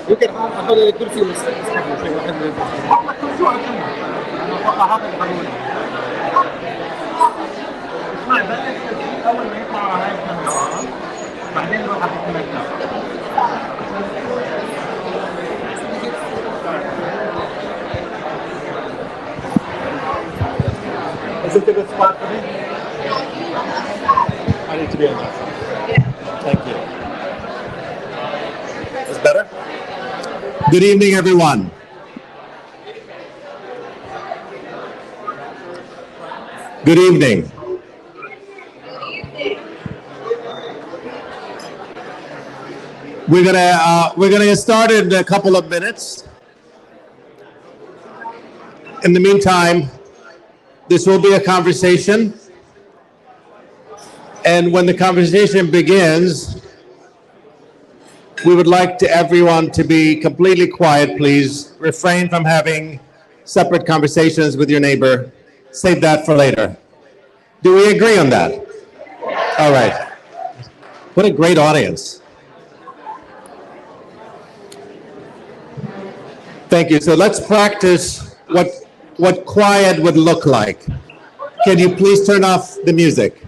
يمكن اخذ الكرسي ويسحبه في واحد من الكرسي انا اتوقع هذا القانون اسمع بلش اول ما يطلع على هاي الكاميرا بعدين نروح على الكاميرا Is it a good spot for me? I need to be on that side. Thank you. Is better? Good evening, everyone. Good evening. We're gonna get started in a couple of minutes. In the meantime, this will be a conversation, and when the conversation begins, we would like everyone to be completely quiet, please. Refrain from having separate conversations with your neighbor. Save that for later. Do we agree on that? All right. What a great audience. Thank you. So let's practice what quiet would look like. Can you please turn off the music?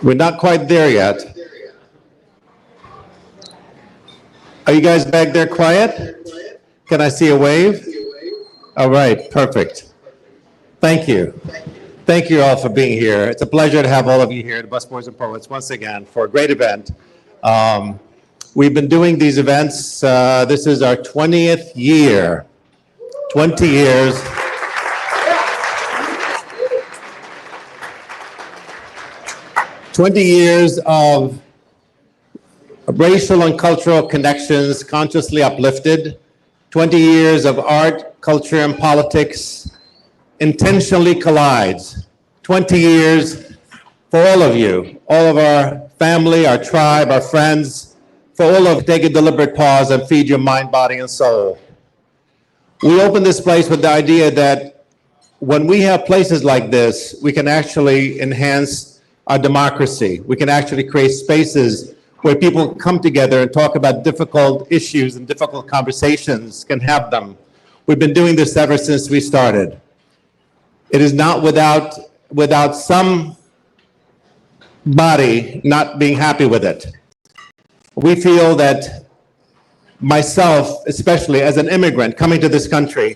We're not quite there yet. Are you guys back there quiet? Can I see a wave? All right, perfect. Thank you. Thank you all for being here. It's a pleasure to have all of you here at Busboys and Poets once again for a great event. We've been doing these events. This is our 20th year. 20 years. Of racial and cultural connections consciously uplifted. 20 years of art, culture, and politics intentionally collides. 20 years for all of you, all of our family, our tribe, our friends, for all of take a deliberate pause and feed your mind, body, and soul. We open this place with the idea that when we have places like this, we can actually enhance our democracy. We can actually create spaces where people come together and talk about difficult issues and difficult conversations, can have them. We've been doing this ever since we started. It is not without some body not being happy with it. We feel that myself, especially as an immigrant coming to this country,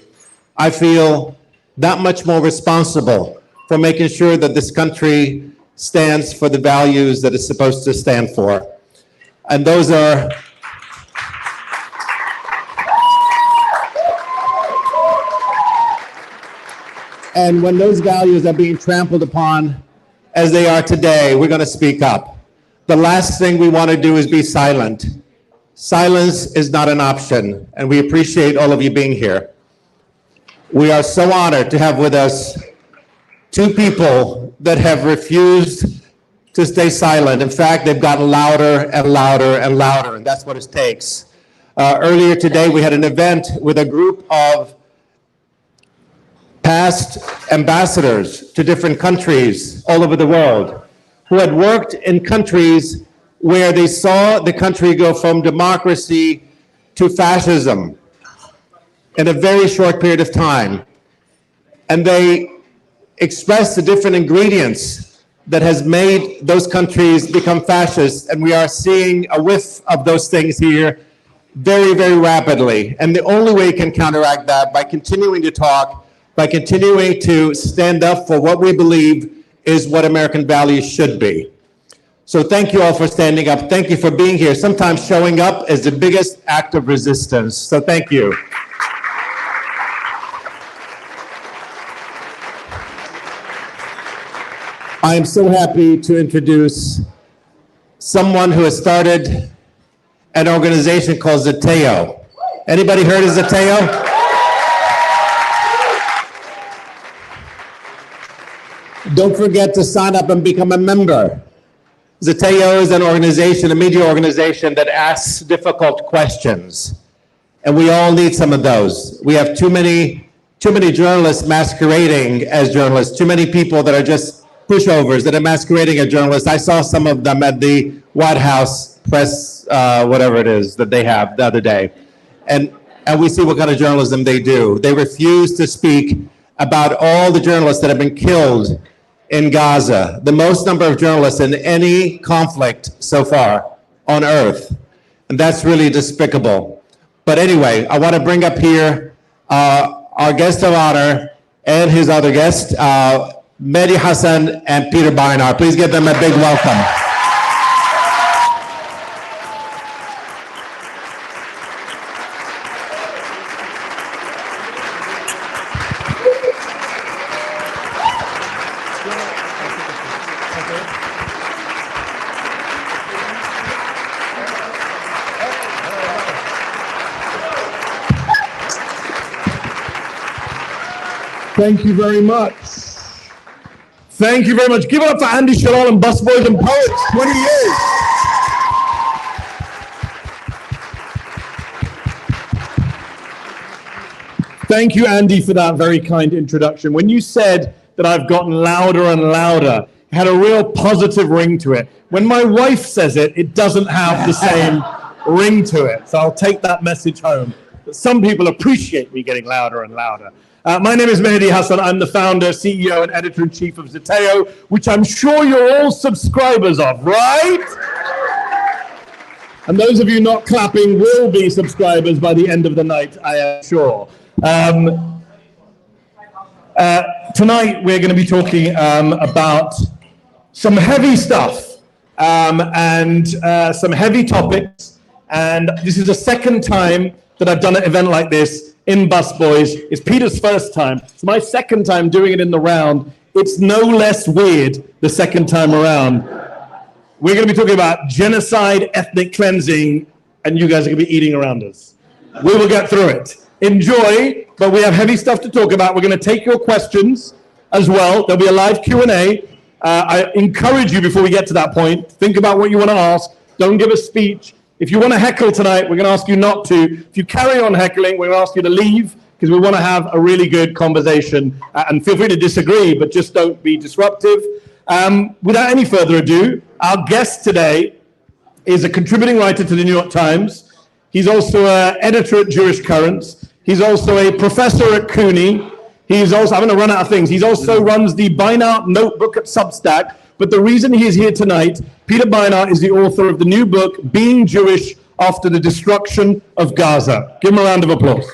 I feel that much more responsible for making sure that this country stands for the values that it's supposed to stand for. And those are and when those values are being trampled upon as they are today, we're going to speak up. The last thing we want to do is be silent. Silence is not an option, and we appreciate all of you being here. We are so honored to have with us two people that have refused to stay silent. In fact, they've gotten louder and louder and louder, and that's what it takes. Earlier today, we had an event with a group of past ambassadors to different countries all over the world who had worked in countries where they saw the country go from democracy to fascism in a very short period of time. And they expressed the different ingredients that has made those countries become fascist, and we are seeing a whiff of those things here very, very rapidly. And the only way you can counteract that by continuing to talk, by continuing to stand up for what we believe is what American values should be. So thank you all for standing up. Thank you for being here. Sometimes showing up is the biggest act of resistance. So thank you. I am so happy to introduce someone who has started an organization called Zateo. Anybody heard of Zateo? Don't forget to sign up and become a member. Zateo is an organization, a media organization that asks difficult questions. And we all need some of those. We have too many too many journalists masquerading as journalists, too many people that are just pushovers that are masquerading as journalists. I saw some of them at the White House press, whatever it is that they have the other day. And we see what kind of journalism they do. They refuse to speak about all the journalists that have been killed in Gaza, the most number of journalists in any conflict so far on earth. And that's really despicable. But anyway, I want to bring up here our guest of honor and his other guest, Mehdi Hasan and Peter Beinart. Please give them a big welcome. Thank you very much. Thank you very much. Give it up for Andy Shalal and Busboys and Poets, 20 years. Thank you, Andy, for that very kind introduction. When you said that I've gotten louder and louder, it had a real positive ring to it. When my wife says it, it doesn't have the same ring to it. So I'll take that message home. But some people appreciate me getting louder and louder. My name is Mehdi Hasan. I'm the founder, CEO, and editor-in-chief of Zeteo, which I'm sure you're all subscribers of, right? And those of you not clapping will be subscribers by the end of the night, I am sure. Tonight, we're going to be talking about some heavy stuff and some heavy topics. And this is the second time that I've done an event like this in Busboys. It's Peter's first time. It's my second time doing it in the round. It's no less weird the second time around. We're going to be talking about genocide, ethnic cleansing, and you guys are going to be eating around us. We will get through it. Enjoy, but we have heavy stuff to talk about. We're going to take your questions as well. There'll be a live Q&A. I encourage you, before we get to that point, think about what you want to ask. Don't give a speech. If you want to heckle tonight, we're going to ask you not to. If you carry on heckling, we're going to ask you to leave, because we want to have a really good conversation. And feel free to disagree, but just don't be disruptive. Without any further ado, our guest today is a contributing writer to the New York Times. He's also an editor at Jewish Currents. He's also a professor at CUNY. He's also, I'm going to run out of things. He also runs the Beinart Notebook at Substack. But the reason he is here tonight, Peter Beinart is the author of the new book, Being Jewish After the Destruction of Gaza. Give him a round of applause.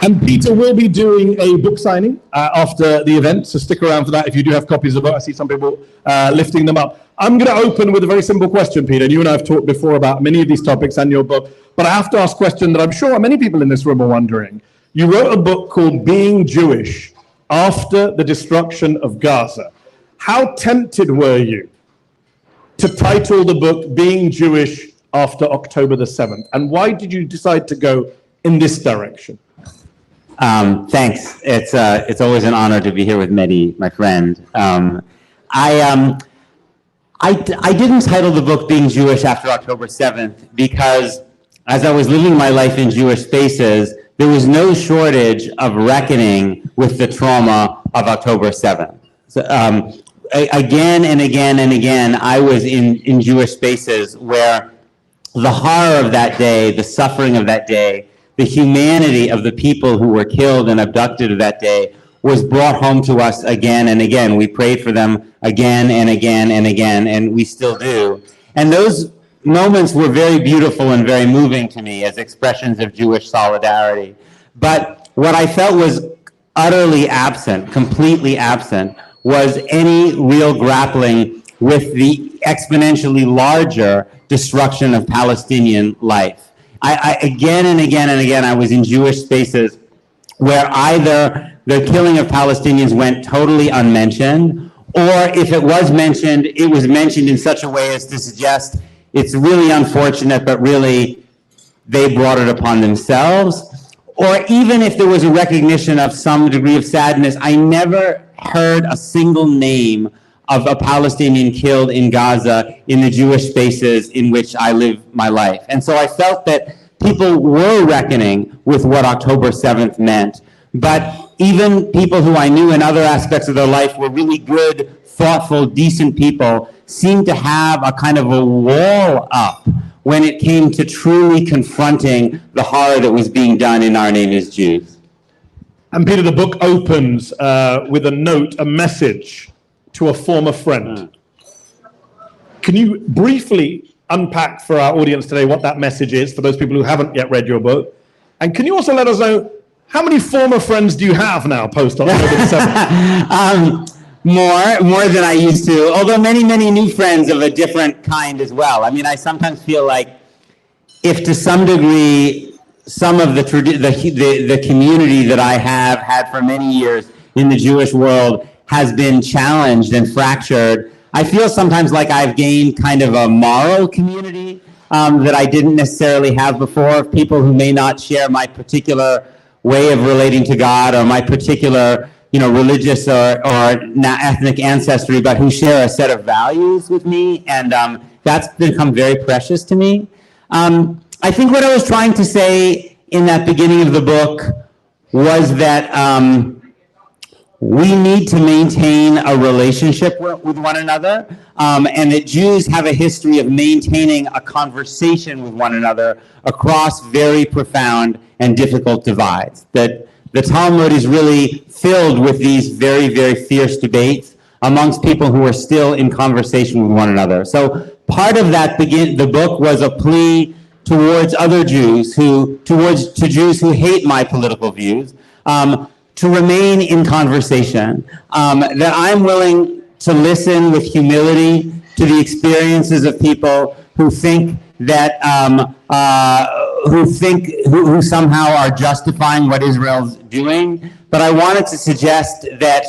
And Peter will be doing a book signing after the event, so stick around for that if you do have copies of the book. I see some people lifting them up. I'm going to open with a very simple question, Peter. You and I have talked before about many of these topics and your book, but I have to ask a question that I'm sure many people in this room are wondering. You wrote a book called Being Jewish After the Destruction of Gaza. How tempted were you to title the book Being Jewish After October the 7th? And why did you decide to go in this direction? Thanks. It's always an honor to be here with Mehdi, my friend. I didn't title the book Being Jewish After October 7th because as I was living my life in Jewish spaces, there was no shortage of reckoning with the trauma of October 7th. So, again and again and again, I was in Jewish spaces where the horror of that day, the suffering of that day, the humanity of the people who were killed and abducted that day was brought home to us again and again. We prayed for them again and again and again, and we still do. And those moments were very beautiful and very moving to me as expressions of Jewish solidarity. But what I felt was utterly absent, completely absent, was any real grappling with the exponentially larger destruction of Palestinian life. I again and again and again, I was in Jewish spaces where either the killing of Palestinians went totally unmentioned, or if it was mentioned, it was mentioned in such a way as to suggest it's really unfortunate, but really they brought it upon themselves. Or even if there was a recognition of some degree of sadness, I never heard a single name of a Palestinian killed in Gaza in the Jewish spaces in which I live my life. And so I felt that people were reckoning with what October 7th meant, but even people who I knew in other aspects of their life were really good, thoughtful, decent people, seemed to have a kind of a wall up when it came to truly confronting the horror that was being done in our name as Jews. And Peter, the book opens with a note, a message to a former friend. Can you briefly unpack for our audience today what that message is for those people who haven't yet read your book? And can you also let us know how many former friends do you have now post October the 7th? More than I used to, although many, many new friends of a different kind as well. I mean, I sometimes feel like if to some degree some of the community that I have had for many years in the Jewish world has been challenged and fractured, I feel sometimes like I've gained kind of a moral community that I didn't necessarily have before, of people who may not share my particular way of relating to God or my particular, religious or ethnic ancestry, but who share a set of values with me, and that's become very precious to me. I think what I was trying to say in that beginning of the book was that we need to maintain a relationship with one another, and that Jews have a history of maintaining a conversation with one another across very profound and difficult divides. That the Talmud is really filled with these very, very fierce debates amongst people who are still in conversation with one another. So part of that the book was a plea towards other Jews to Jews who hate my political views, to remain in conversation, that I'm willing to listen with humility to the experiences of people who think that, who somehow are justifying what Israel's doing. But I wanted to suggest that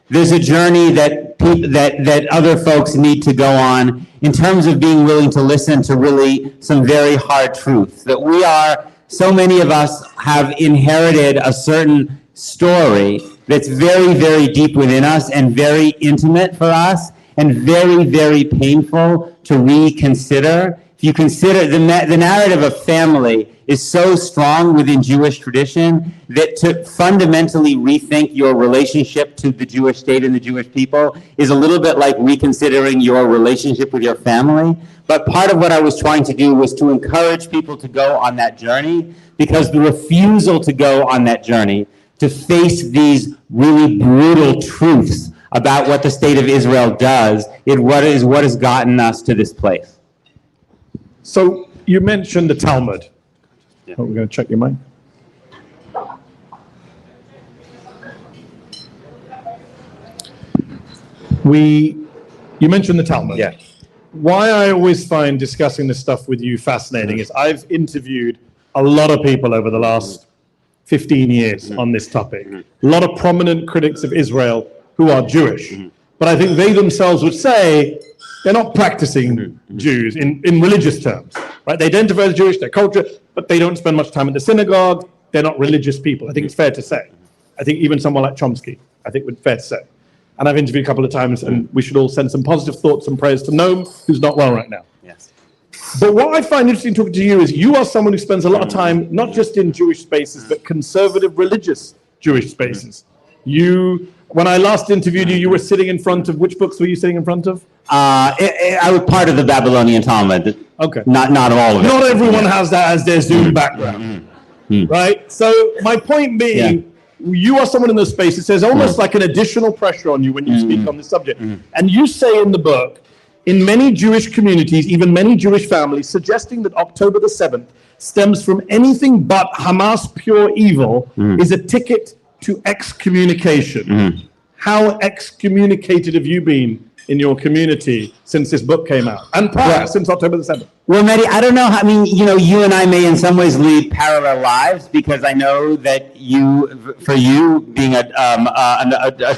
there's a journey that other folks need to go on in terms of being willing to listen to really some very hard truths. That so many of us have inherited a certain story that's very, very deep within us and very intimate for us and very, very painful to reconsider. If you consider the narrative of family is so strong within Jewish tradition that to fundamentally rethink your relationship to the Jewish state and the Jewish people is a little bit like reconsidering your relationship with your family. But part of what I was trying to do was to encourage people to go on that journey, because the refusal to go on that journey, to face these really brutal truths about what the state of Israel does, is what has gotten us to this place. So you mentioned the Talmud. Yeah. Oh, we're going to check your mic. You mentioned the Talmud. Yeah. Why I always find discussing this stuff with you fascinating is I've interviewed a lot of people over the last 15 years on this topic. A lot of prominent critics of Israel who are Jewish. But I think they themselves would say they're not practicing Jews in religious terms, right? They identify as Jewish, their culture, but they don't spend much time at the synagogue. They're not religious people. I think it's fair to say. I think even someone like Chomsky, I think would fair to say. And I've interviewed a couple of times, and we should all send some positive thoughts and prayers to Noam, who's not well right now. Yes. But what I find interesting talking to you is you are someone who spends a lot of time, not just in Jewish spaces, but conservative religious Jewish spaces. When I last interviewed you, you were sitting in front of, which books were you sitting in front of? I was part of the Babylonian Talmud. Okay. Not all of it. Not everyone has that as their Zoom background, right? So my point being, you are someone in those spaces. There's almost like an additional pressure on you when you speak on this subject. And you say in the book, in many Jewish communities, even many Jewish families, suggesting that October the 7th stems from anything but Hamas pure evil is a ticket to excommunication. How excommunicated have you been in your community since this book came out? And prior, since October the 7th? Well, Mehdi, I don't know. You and I may in some ways lead parallel lives, because I know that for you, being a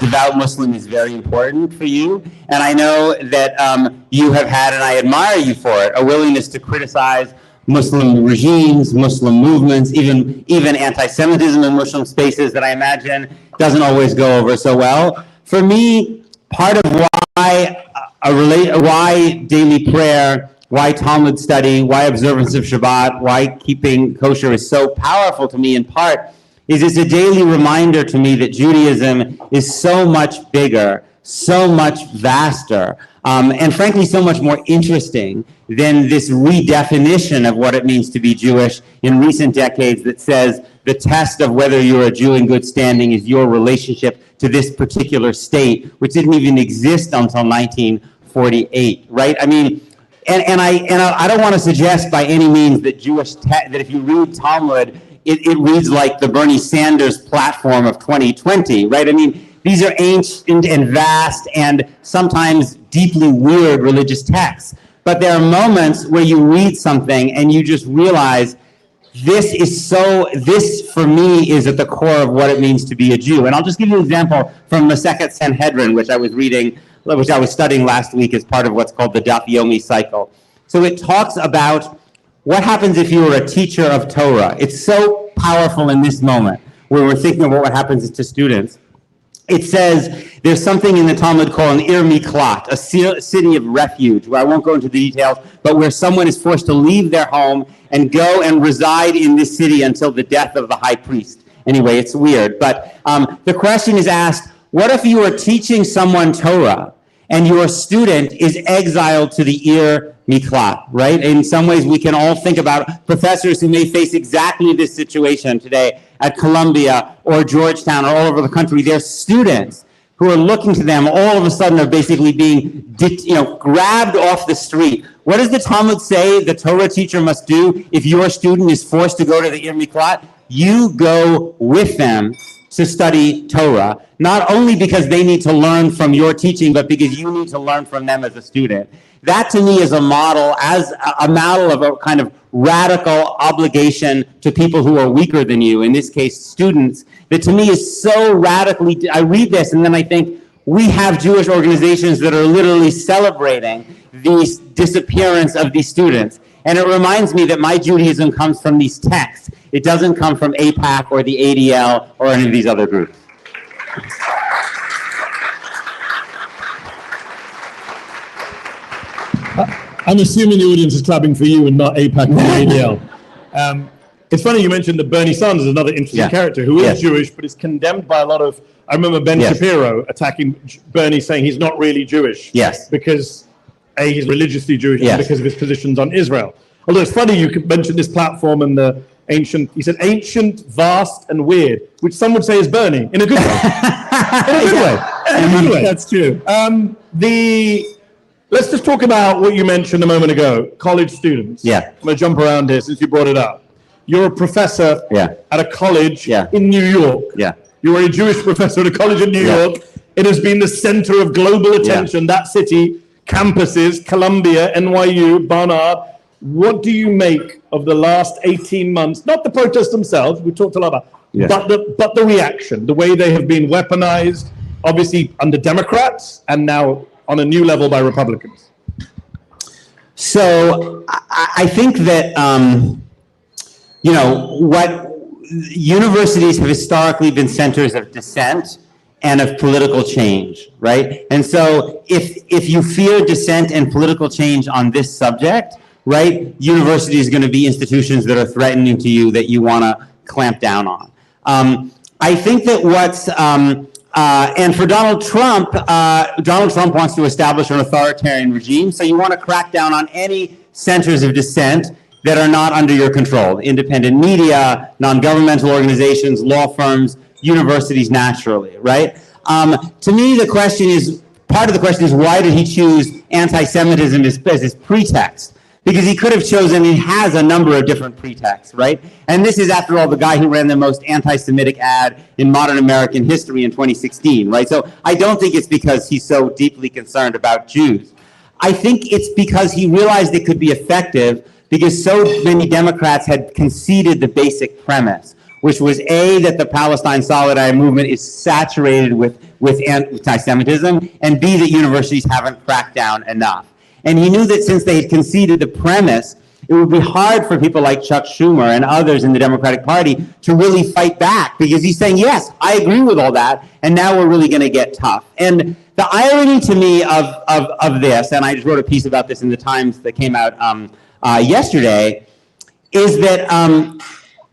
devout Muslim is very important for you. And I know that you have had, and I admire you for it, a willingness to criticize Muslim regimes, Muslim movements, even anti-Semitism in Muslim spaces that I imagine doesn't always go over so well. For me, part of why why daily prayer, why Talmud study, why observance of Shabbat, why keeping kosher is so powerful to me in part is it's a daily reminder to me that Judaism is so much bigger, so much vaster, and frankly so much more interesting than this redefinition of what it means to be Jewish in recent decades that says the test of whether you're a Jew in good standing is your relationship to this particular state, which didn't even exist until 1948, right? I mean, and I don't want to suggest by any means that that if you read Talmud, it reads like the Bernie Sanders platform of 2020, right? I mean, these are ancient and vast and sometimes deeply weird religious texts. But there are moments where you read something and you just realize this for me is at the core of what it means to be a Jew. And I'll just give you an example from Masechet Sanhedrin, which I was studying last week as part of what's called the Daf Yomi cycle. So it talks about what happens if you were a teacher of Torah. It's so powerful in this moment where we're thinking about what happens to students. It says there's something in the Talmud called an Ir Miklat, a city of refuge, where I won't go into the details, but where someone is forced to leave their home and go and reside in this city until the death of the high priest. Anyway, it's weird. But the question is asked, what if you are teaching someone Torah and your student is exiled to the Ir Miklat, right? In some ways, we can all think about professors who may face exactly this situation today at Columbia or Georgetown or all over the country. Their students who are looking to them all of a sudden are basically being grabbed off the street. What does the Talmud say the Torah teacher must do if your student is forced to go to the Ir Miklat? You go with them to study Torah, not only because they need to learn from your teaching, but because you need to learn from them as a student. That to me is a model of a kind of radical obligation to people who are weaker than you, in this case, students, that to me is so radically, I read this and then I think, we have Jewish organizations that are literally celebrating the disappearance of these students. And it reminds me that my Judaism comes from these texts. It doesn't come from AIPAC or the ADL or any of these other groups. I'm assuming the audience is clapping for you and not AIPAC or the ADL. It's funny you mentioned that Bernie Sanders is another interesting character who is Jewish, but is condemned by a lot of, I remember Ben Shapiro attacking Bernie, saying he's not really Jewish. Yes. Because A, he's religiously Jewish and because of his positions on Israel. Although it's funny you mentioned this platform and the ancient, he said ancient, vast, and weird, which some would say is Bernie, in a good way. In a good way. In a good way. That's true. Let's just talk about what you mentioned a moment ago, college students. Yeah. I'm going to jump around here since you brought it up. You're a professor at a college in New York. Yeah. You are a Jewish professor at a college in New York. It has been the center of global attention, that city, campuses, Columbia, NYU, Barnard. What do you make of the last 18 months? Not the protests themselves, we talked a lot about, but the reaction, the way they have been weaponized, obviously under Democrats and now on a new level by Republicans. So I think that, what universities have historically been centers of dissent and of political change, right? And so if you fear dissent and political change on this subject, right, university is going to be institutions that are threatening to you that you want to clamp down on. I think that and for Donald Trump wants to establish an authoritarian regime, so you want to crack down on any centers of dissent that are not under your control. Independent media, non-governmental organizations, law firms, universities naturally, right? To me, part of the question is why did he choose anti-Semitism as his pretext? Because he could have chosen, he has a number of different pretexts, right? And this is, after all, the guy who ran the most anti-Semitic ad in modern American history in 2016, right? So I don't think it's because he's so deeply concerned about Jews. I think it's because he realized it could be effective because so many Democrats had conceded the basic premise, which was A, that the Palestine Solidarity movement is saturated with anti-Semitism, and B, that universities haven't cracked down enough. And he knew that since they had conceded the premise, it would be hard for people like Chuck Schumer and others in the Democratic Party to really fight back, because he's saying, yes, I agree with all that, and now we're really going to get tough. And the irony to me of this, and I just wrote a piece about this in the Times that came out yesterday, is that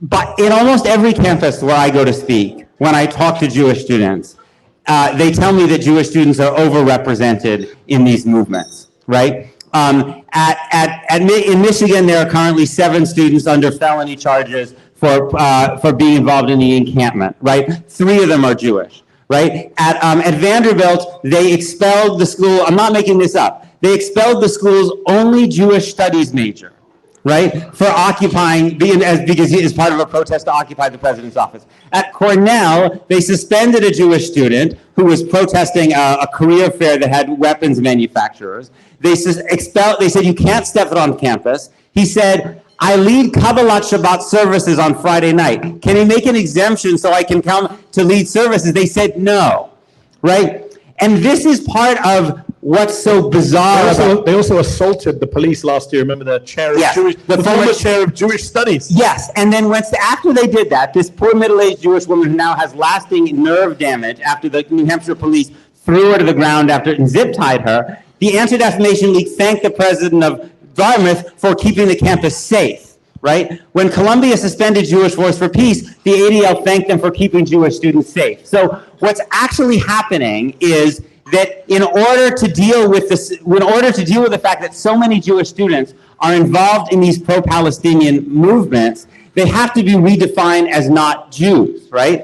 but in almost every campus where I go to speak, when I talk to Jewish students, they tell me that Jewish students are overrepresented in these movements, right? In Michigan, there are currently 7 students under felony charges for being involved in the encampment, right? 3 of them are Jewish, right? At Vanderbilt, they expelled the school, I'm not making this up, they expelled the school's only Jewish studies major, right, for occupying, because he is part of a protest to occupy the president's office. At Cornell, they suspended a Jewish student who was protesting a career fair that had weapons manufacturers. They said, you can't step foot on campus. He said, I lead Kabbalat Shabbat services on Friday night. Can he make an exemption so I can come to lead services? They said no, right? And this is part of what's so bizarre. They also assaulted the police last year. Remember the chair of the former chair of Jewish studies. Yes, and then after they did that, this poor middle-aged Jewish woman who now has lasting nerve damage after the New Hampshire police threw her to the ground and zip-tied her, the Anti-Defamation League thanked the president of Dartmouth for keeping the campus safe, right? When Columbia suspended Jewish Voice for Peace, the ADL thanked them for keeping Jewish students safe. So what's actually happening is that in order to deal with the fact that so many Jewish students are involved in these pro-Palestinian movements, they have to be redefined as not Jews, right?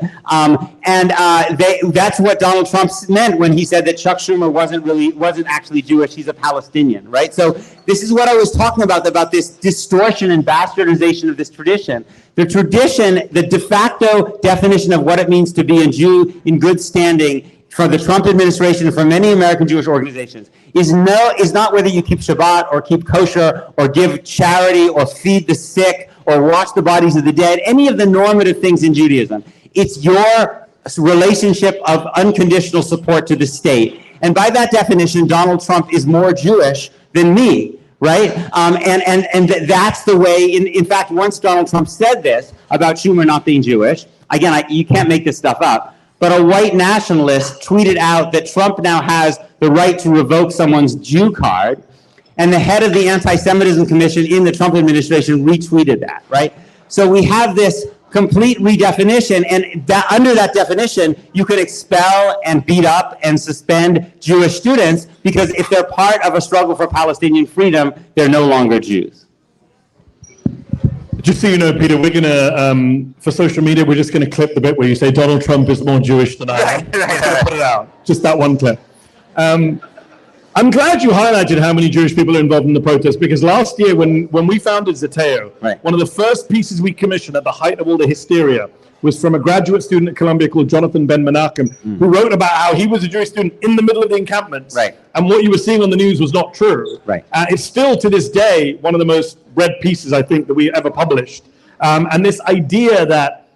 That's what Donald Trump meant when he said that Chuck Schumer wasn't actually Jewish, he's a Palestinian, right? So this is what I was talking about this distortion and bastardization of this tradition. The tradition, the de facto definition of what it means to be a Jew in good standing for the Trump administration and for many American Jewish organizations is not whether you keep Shabbat or keep kosher or give charity or feed the sick or wash the bodies of the dead, any of the normative things in Judaism. It's your relationship of unconditional support to the state. And by that definition, Donald Trump is more Jewish than me, right? And that's the way, in fact, once Donald Trump said this about Schumer not being Jewish, again, you can't make this stuff up, but a white nationalist tweeted out that Trump now has the right to revoke someone's Jew card, and the head of the Anti-Semitism Commission in the Trump administration retweeted that, right? So we have this complete redefinition, and under that definition, you could expel and beat up and suspend Jewish students, because if they're part of a struggle for Palestinian freedom, they're no longer Jews. Just so you know, Peter, we're going to, for social media, we're just going to clip the bit where you say Donald Trump is more Jewish than I am. Right. Put it out. Just that one clip. I'm glad you highlighted how many Jewish people are involved in the protest, because last year when we founded Zeteo, right, one of the first pieces we commissioned at the height of all the hysteria was from a graduate student at Columbia called Jonathan Ben Menachem, who wrote about how he was a Jewish student in the middle of the encampments, right, and what you were seeing on the news was not true. Right. It's still, to this day, one of the most read pieces, I think, that we ever published. And this idea that,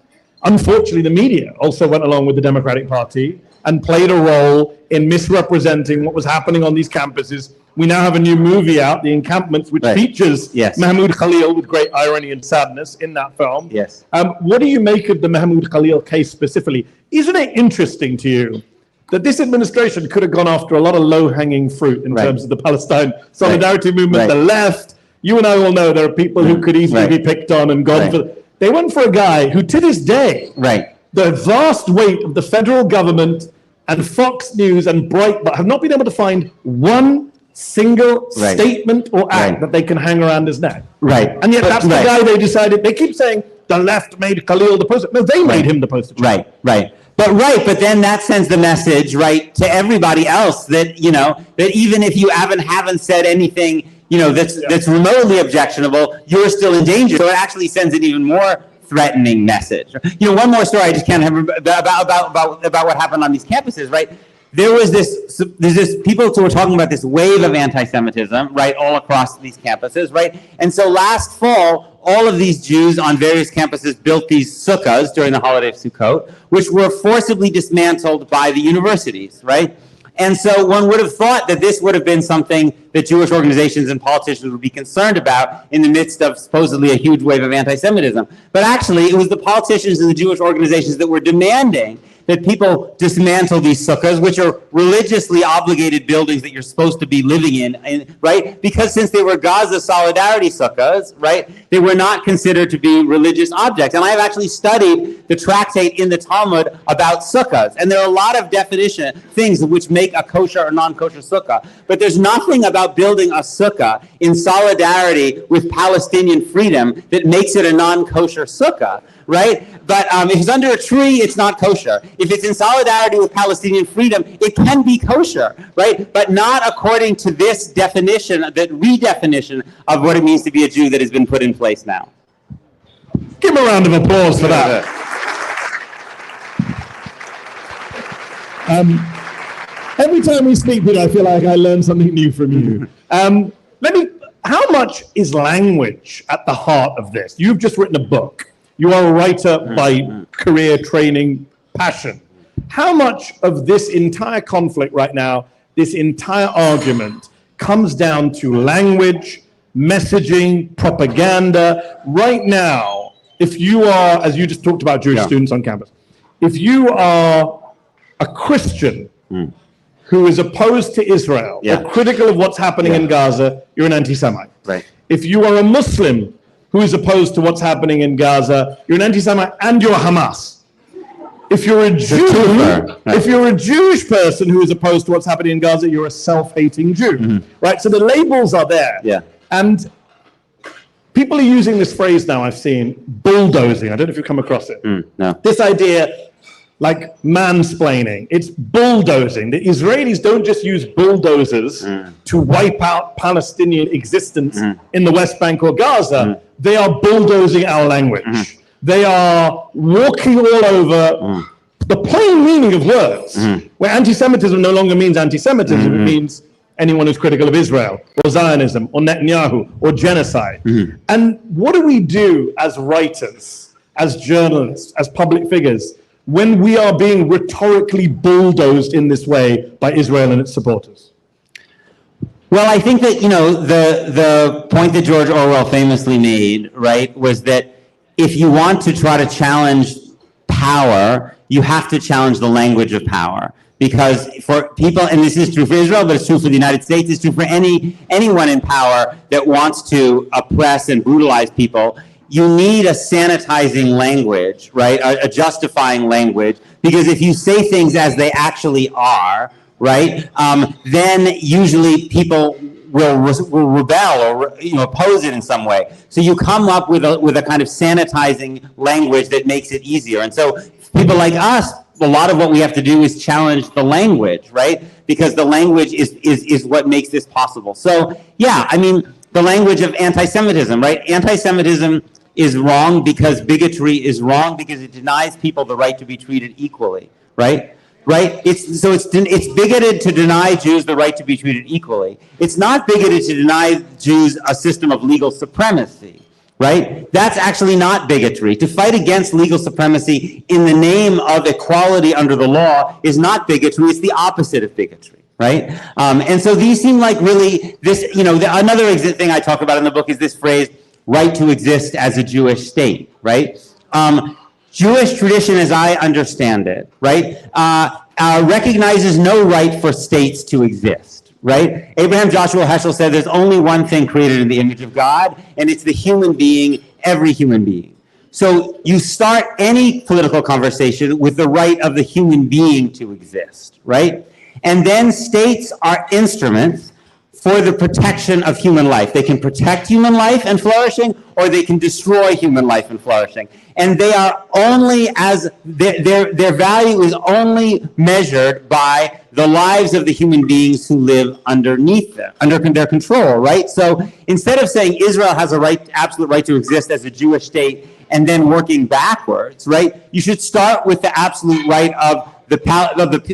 unfortunately, the media also went along with the Democratic Party and played a role in misrepresenting what was happening on these campuses. We now have a new movie out, The Encampments, which features Mahmoud Khalil with great irony and sadness in that film. Yes. What do you make of the Mahmoud Khalil case specifically? Isn't it interesting to you that this administration could have gone after a lot of low-hanging fruit in terms of the Palestine solidarity movement, the left? You and I all know there are people who could easily be picked on and gone for. They went for a guy who, to this day, the vast weight of the federal government and Fox News and Breitbart have not been able to find one single statement or act that they can hang around his neck. Right. And yet that's the guy they decided. They keep saying the left made Khalil the poster. No, they made him the poster child. But then that sends the message, to everybody else that, that even if you haven't said anything, that's remotely objectionable, you're still in danger. So it actually sends an even more threatening message. One more story I just can't have about what happened on these campuses, right? There's this people who were talking about this wave of anti-Semitism, right, all across these campuses, right? And so last fall, all of these Jews on various campuses built these sukkahs during the holiday of Sukkot, which were forcibly dismantled by the universities, right? And so one would have thought that this would have been something that Jewish organizations and politicians would be concerned about in the midst of supposedly a huge wave of anti-Semitism. But actually, it was the politicians and the Jewish organizations that were demanding that people dismantle these sukkahs, which are religiously obligated buildings that you're supposed to be living in, right? Because since they were Gaza solidarity sukkahs, right, they were not considered to be religious objects. And I have actually studied the tractate in the Talmud about sukkahs. And there are a lot of things which make a kosher or non-kosher sukkah. But there's nothing about building a sukkah in solidarity with Palestinian freedom that makes it a non-kosher sukkah, right? But if it's under a tree, it's not kosher. If it's in solidarity with Palestinian freedom, it can be kosher, right? But not according to this definition, that redefinition of what it means to be a Jew that has been put in place now. Give him a round of applause for that. Every time we speak, Peter, I feel like I learn something new from you. How much is language at the heart of this? You've just written a book. You are a writer by career, training, passion. How much of this entire conflict right now, this entire argument, comes down to language, messaging, propaganda? Right now, if you are, as you just talked about Jewish students on campus, if you are a Christian who is opposed to Israel or critical of what's happening in Gaza, you're an anti-Semite. Right. If you are a Muslim who is opposed to what's happening in Gaza, you're an anti-Semite and you're Hamas. If you're a Jew, if you're a Jewish person who is opposed to what's happening in Gaza, you're a self-hating Jew, right? So the labels are there. Yeah. And people are using this phrase now, I've seen, bulldozing. I don't know if you've come across it. No. This idea, like mansplaining, it's bulldozing. The Israelis don't just use bulldozers to wipe out Palestinian existence in the West Bank or Gaza. They are bulldozing our language. They are walking all over the plain meaning of words, where anti-Semitism no longer means anti-Semitism, it means anyone who's critical of Israel, or Zionism, or Netanyahu, or genocide. And what do we do as writers, as journalists, as public figures, when we are being rhetorically bulldozed in this way by Israel and its supporters? Well, I think that, the point that George Orwell famously made, right, was that if you want to try to challenge power, you have to challenge the language of power. Because for people, and this is true for Israel, but it's true for the United States, it's true for anyone in power that wants to oppress and brutalize people, you need a sanitizing language, right? A justifying language, because if you say things as they actually are, right, then usually people will rebel or oppose it in some way. So you come up with a kind of sanitizing language that makes it easier. And so people like us, a lot of what we have to do is challenge the language, right? Because the language is what makes this possible. So yeah, I mean, the language of anti-Semitism, right? Anti-Semitism is wrong because bigotry is wrong because it denies people the right to be treated equally, right? Right? It's bigoted to deny Jews the right to be treated equally. It's not bigoted to deny Jews a system of legal supremacy, right? That's actually not bigotry. To fight against legal supremacy in the name of equality under the law is not bigotry. It's the opposite of bigotry, right? And so these seem like really this, another thing I talk about in the book is this phrase, right to exist as a Jewish state, right? Jewish tradition, as I understand it, right, recognizes no right for states to exist, right? Abraham Joshua Heschel said there's only one thing created in the image of God, and it's the human being, every human being. So you start any political conversation with the right of the human being to exist, right? And then states are instruments for the protection of human life. They can protect human life and flourishing, or they can destroy human life and flourishing. And they are only their value is only measured by the lives of the human beings who live underneath them, under their control, right? So instead of saying Israel has absolute right to exist as a Jewish state and then working backwards, right? You should start with the absolute right of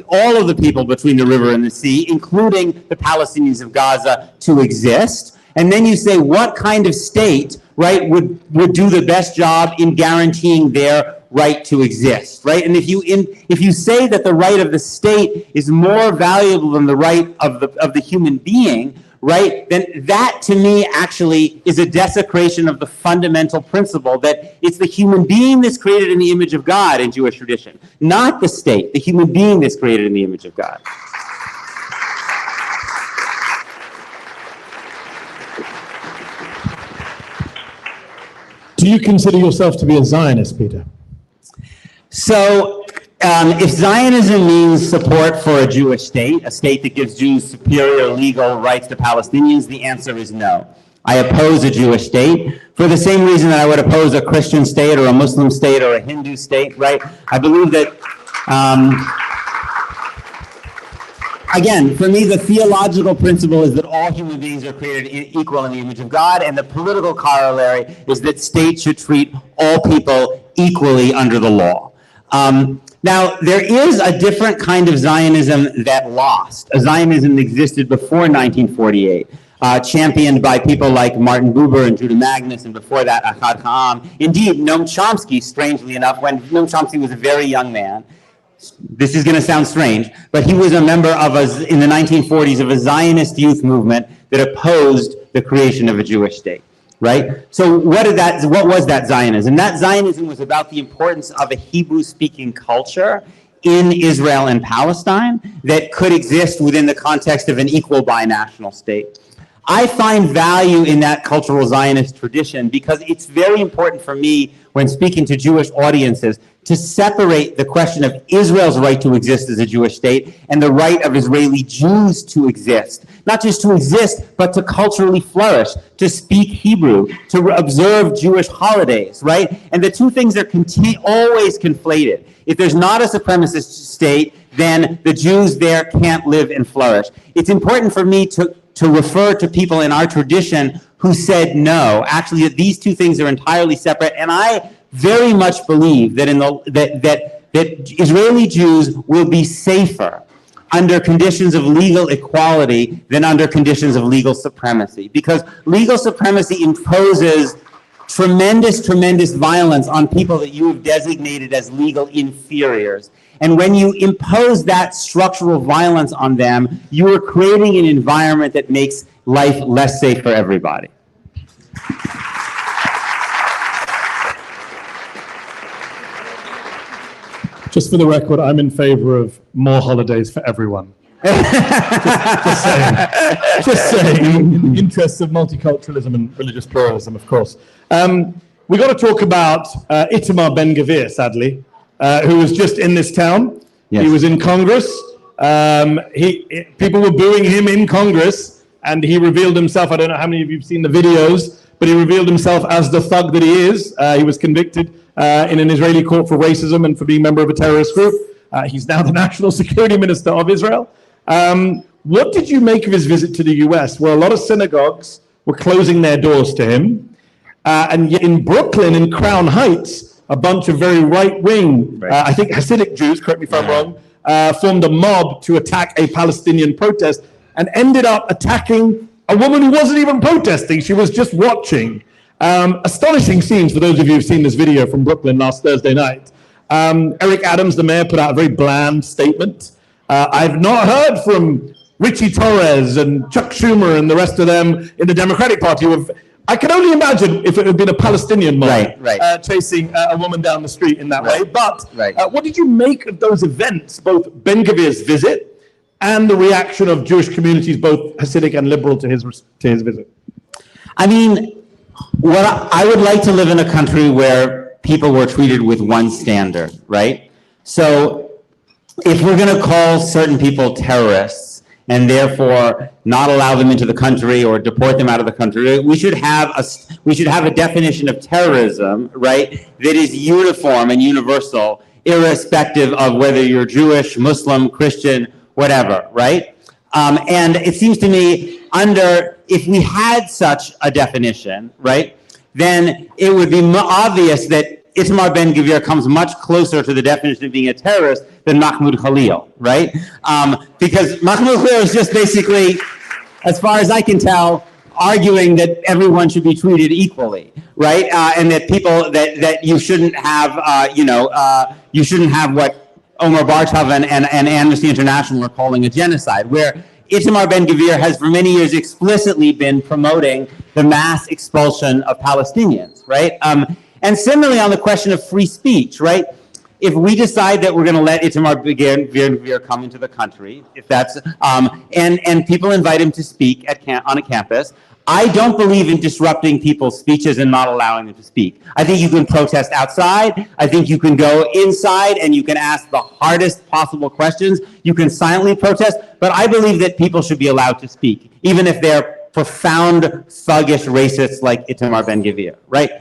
all of the people between the river and the sea, including the Palestinians of Gaza, to exist. And then you say what kind of state, right, would do the best job in guaranteeing their right to exist, right? And if you say that the right of the state is more valuable than the right of the human being, right, then that to me actually is a desecration of the fundamental principle that it's the human being that's created in the image of God in Jewish tradition, not the state, the human being that's created in the image of God. Do you consider yourself to be a Zionist, Peter? So, if Zionism means support for a Jewish state, a state that gives Jews superior legal rights to Palestinians, the answer is no. I oppose a Jewish state for the same reason that I would oppose a Christian state or a Muslim state or a Hindu state, right? I believe that, again, for me, the theological principle is that all human beings are created equal in the image of God, and the political corollary is that states should treat all people equally under the law. Now, there is a different kind of Zionism that lost. A Zionism that existed before 1948, championed by people like Martin Buber and Judah Magnus, and before that, Ahad Ha'am. Indeed, Noam Chomsky, strangely enough, when Noam Chomsky was a very young man, this is going to sound strange, but he was a member of in the 1940s of a Zionist youth movement that opposed the creation of a Jewish state. Right? So what was that Zionism? That Zionism was about the importance of a Hebrew-speaking culture in Israel and Palestine that could exist within the context of an equal binational state. I find value in that cultural Zionist tradition because it's very important for me when speaking to Jewish audiences to separate the question of Israel's right to exist as a Jewish state and the right of Israeli Jews to exist. Not just to exist, but to culturally flourish, to speak Hebrew, to observe Jewish holidays, right? And the two things are always conflated. If there's not a supremacist state, then the Jews there can't live and flourish. It's important for me to refer to people in our tradition who said no, actually that these two things are entirely separate, and I very much believe that that Israeli Jews will be safer under conditions of legal equality than under conditions of legal supremacy, because legal supremacy imposes tremendous violence on people that you have designated as legal inferiors. And when you impose that structural violence on them, you are creating an environment that makes life less safe for everybody. Just for the record, I'm in favor of more holidays for everyone. just saying. Just saying, in the interests of multiculturalism and religious pluralism, of course. We got to talk about Itamar Ben-Gvir, sadly, who was just in this town. Yes. He was in Congress. People were booing him in Congress, and he revealed himself. I don't know how many of you have seen the videos, but he revealed himself as the thug that he is. He was convicted in an Israeli court for racism and for being a member of a terrorist group. He's now the National Security Minister of Israel. What did you make of his visit to the US, where a lot of synagogues were closing their doors to him? And yet in Brooklyn, in Crown Heights, a bunch of very right-wing, I think Hasidic Jews, correct me if I'm wrong, formed a mob to attack a Palestinian protest and ended up attacking a woman who wasn't even protesting. She was just watching. Astonishing scenes for those of you who've seen this video from Brooklyn last Thursday night. Eric Adams, the mayor, put out a very bland statement. I've not heard from Richie Torres and Chuck Schumer and the rest of them in the Democratic Party. I can only imagine if it had been a Palestinian mob chasing a woman down the street in that way. But what did you make of those events, both Ben-Gvir's visit and the reaction of Jewish communities, both Hasidic and liberal, to his visit? I mean, I would like to live in a country where people were treated with one standard, right? So if we're going to call certain people terrorists and therefore not allow them into the country or deport them out of the country, we should have a definition of terrorism, right, that is uniform and universal, irrespective of whether you're Jewish, Muslim, Christian, whatever, right? And it seems to me if we had such a definition, right, then it would be obvious that Itamar Ben-Gvir comes much closer to the definition of being a terrorist than Mahmoud Khalil, right? Because Mahmoud Khalil is just basically, as far as I can tell, arguing that everyone should be treated equally, right? And that people that you shouldn't have, you shouldn't have what Omar Bartov and Amnesty International are calling a genocide, where Itamar Ben-Gvir has for many years explicitly been promoting the mass expulsion of Palestinians, right? And similarly on the question of free speech, right? If we decide that we're going to let Itamar Ben-Gvir come into the country, if that's and people invite him to speak on a campus, I don't believe in disrupting people's speeches and not allowing them to speak. I think you can protest outside. I think you can go inside and you can ask the hardest possible questions. You can silently protest, but I believe that people should be allowed to speak, even if they're profound, thuggish racists like Itamar Ben-Gvir, right?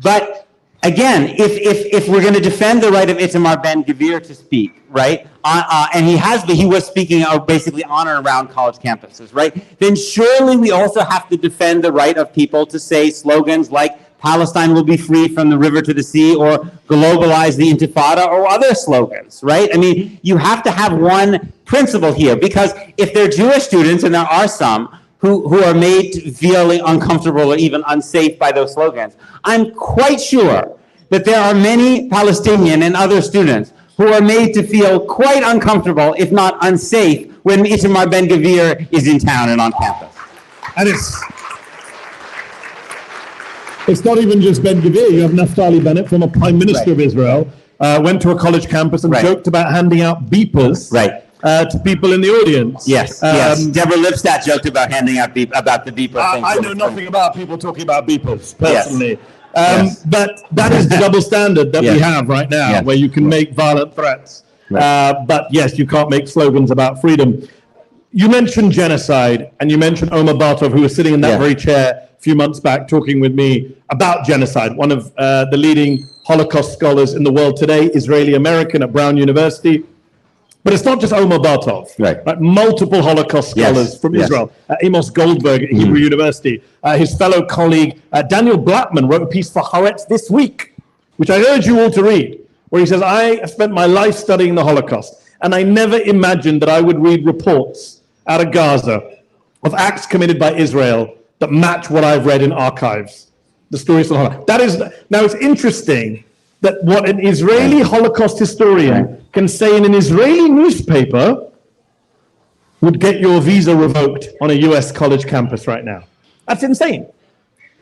But again, if we're going to defend the right of Itamar Ben-Gvir to speak, right, and he was speaking basically on or around college campuses, right, then surely we also have to defend the right of people to say slogans like Palestine will be free from the river to the sea, or globalize the intifada, or other slogans, right? I mean, you have to have one principle here, because if they're Jewish students, and there are some, who are made to feel uncomfortable or even unsafe by those slogans, I'm quite sure that there are many Palestinian and other students who are made to feel quite uncomfortable, if not unsafe, when Itamar Ben-Gvir is in town and on campus. And it's not even just Ben-Gvir. You have Naftali Bennett, former Prime Minister of Israel, went to a college campus and joked about handing out beepers to people in the audience. Yes. Deborah Lipstadt joked about handing out about the beeper thing. I know nothing about people talking about beepers, personally. But that is the double standard that we have right now, where you can make violent threats. But yes, you can't make slogans about freedom. You mentioned genocide, and you mentioned Omar Bartov, who was sitting in that very chair a few months back talking with me about genocide, one of the leading Holocaust scholars in the world today, Israeli-American at Brown University. But it's not just Omar Bartov, right? Multiple Holocaust scholars from Israel. Amos Goldberg at Hebrew University. His fellow colleague, Daniel Blattman, wrote a piece for Haaretz this week, which I urge you all to read, where he says, I have spent my life studying the Holocaust, and I never imagined that I would read reports out of Gaza of acts committed by Israel that match what I've read in archives. The stories of the Holocaust. Now, it's interesting that what an Israeli Holocaust historian can say in an Israeli newspaper would get your visa revoked on a US college campus right now. That's insane.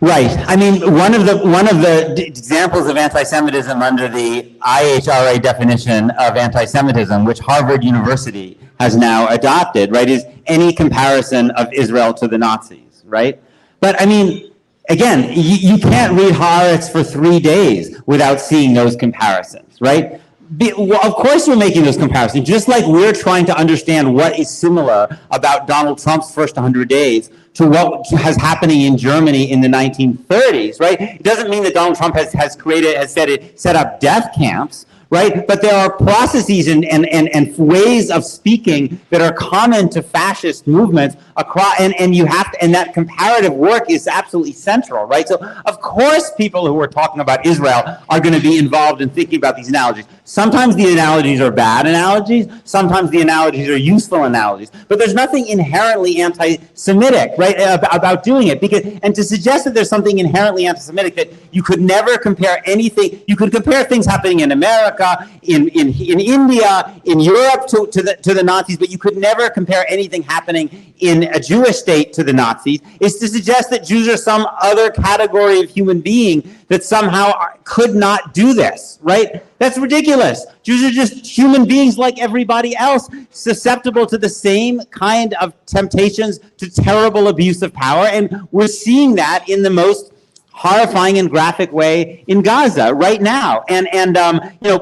Right. I mean, one of the examples of anti-Semitism under the IHRA definition of anti-Semitism, which Harvard University has now adopted, right, is any comparison of Israel to the Nazis, right? But I mean, again, you can't read Haaretz for 3 days without seeing those comparisons, right? Of course we're making those comparisons, just like we're trying to understand what is similar about Donald Trump's first 100 days to what has happening in Germany in the 1930s, right? It doesn't mean that Donald Trump has set up death camps, right? But there are processes and ways of speaking that are common to fascist movements across, and you have to, and that comparative work is absolutely central, right? So of course people who are talking about Israel are going to be involved in thinking about these analogies. Sometimes the analogies are bad analogies, sometimes the analogies are useful analogies, but there's nothing inherently anti-Semitic, right, about doing it. And to suggest that there's something inherently anti-Semitic, that you could never compare anything, you could compare things happening in America, in India, in Europe to the Nazis, but you could never compare anything happening in a Jewish state to the Nazis, is to suggest that Jews are some other category of human being that somehow could not do this, right? That's ridiculous. Jews are just human beings like everybody else, susceptible to the same kind of temptations to terrible abuse of power, and we're seeing that in the most horrifying and graphic way in Gaza right now. And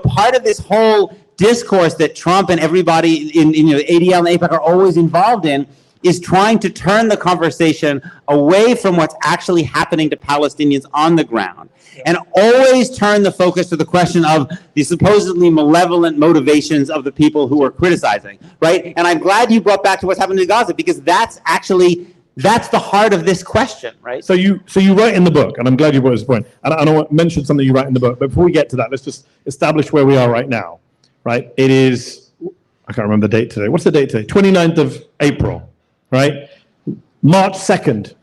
part of this whole discourse that Trump and everybody in ADL and AIPAC are always involved in is trying to turn the conversation away from what's actually happening to Palestinians on the ground, and always turn the focus to the question of the supposedly malevolent motivations of the people who are criticizing, right? And I'm glad you brought back to what's happening in Gaza, because that's the heart of this question, right? So you write in the book, and I'm glad you brought this point, and I want to mention something you write in the book, but before we get to that, let's just establish where we are right now, right? It is, I can't remember the date today. What's the date today? 29th of April, right? March 2nd,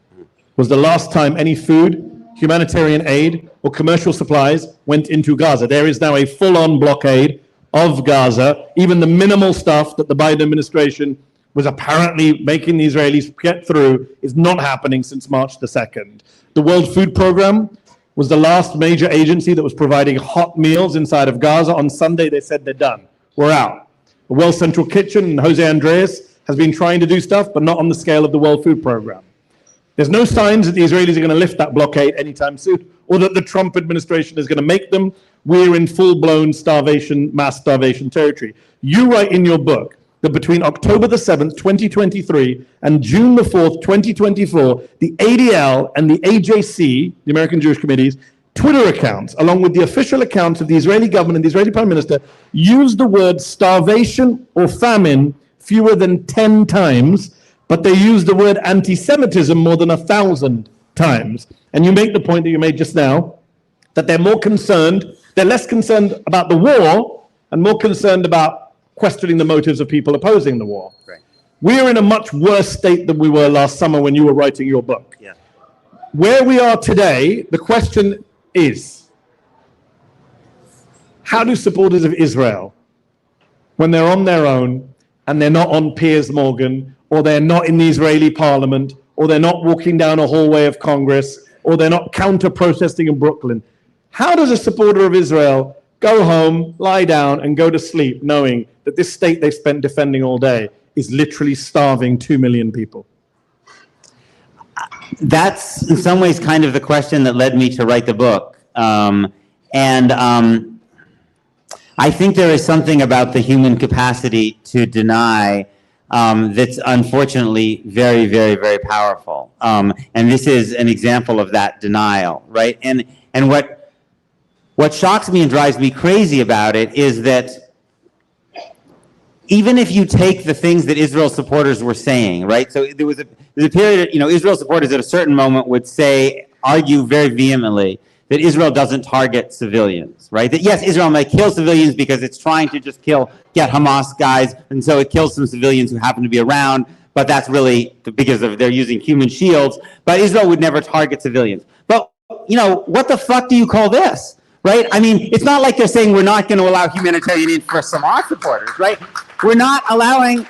was the last time any food, humanitarian aid, or commercial supplies went into Gaza. There is now a full-on blockade of Gaza. Even the minimal stuff that the Biden administration was apparently making the Israelis get through is not happening since March the 2nd. The World Food Program was the last major agency that was providing hot meals inside of Gaza. On Sunday, they said they're done. We're out. The World Central Kitchen and Jose Andres has been trying to do stuff, but not on the scale of the World Food Program. There's no signs that the Israelis are going to lift that blockade anytime soon, or that the Trump administration is going to make them. We're in full-blown starvation, mass starvation territory. You write in your book that between October the 7th, 2023, and June the 4th, 2024, the ADL and the AJC, the American Jewish Committee's, Twitter accounts, along with the official accounts of the Israeli government and the Israeli Prime Minister, used the word starvation or famine fewer than 10 times, but they used the word anti-Semitism more than 1,000 times. And you make the point that you made just now, that they're less concerned about the war and more concerned about questioning the motives of people opposing the war. Right. We're in a much worse state than we were last summer when you were writing your book. Yeah. Where we are today, the question is, how do supporters of Israel, when they're on their own and they're not on Piers Morgan, or they're not in the Israeli parliament, or they're not walking down a hallway of Congress, or they're not counter-protesting in Brooklyn, how does a supporter of Israel go home, lie down, and go to sleep knowing that this state they spent defending all day is literally starving 2 million people? That's in some ways kind of the question that led me to write the book. I think there is something about the human capacity to deny that's unfortunately very, very, very powerful. And this is an example of that denial, right? And what shocks me and drives me crazy about it is that even if you take the things that Israel supporters were saying, right? So there was a period, Israel supporters at a certain moment would argue very vehemently that Israel doesn't target civilians, right? That yes, Israel might kill civilians because it's trying to just get Hamas guys, and so it kills some civilians who happen to be around, but that's really because they're using human shields, but Israel would never target civilians. But, what the fuck do you call this? Right? I mean, it's not like they're saying we're not going to allow humanitarian aid for Hamas supporters, right? We're not allowing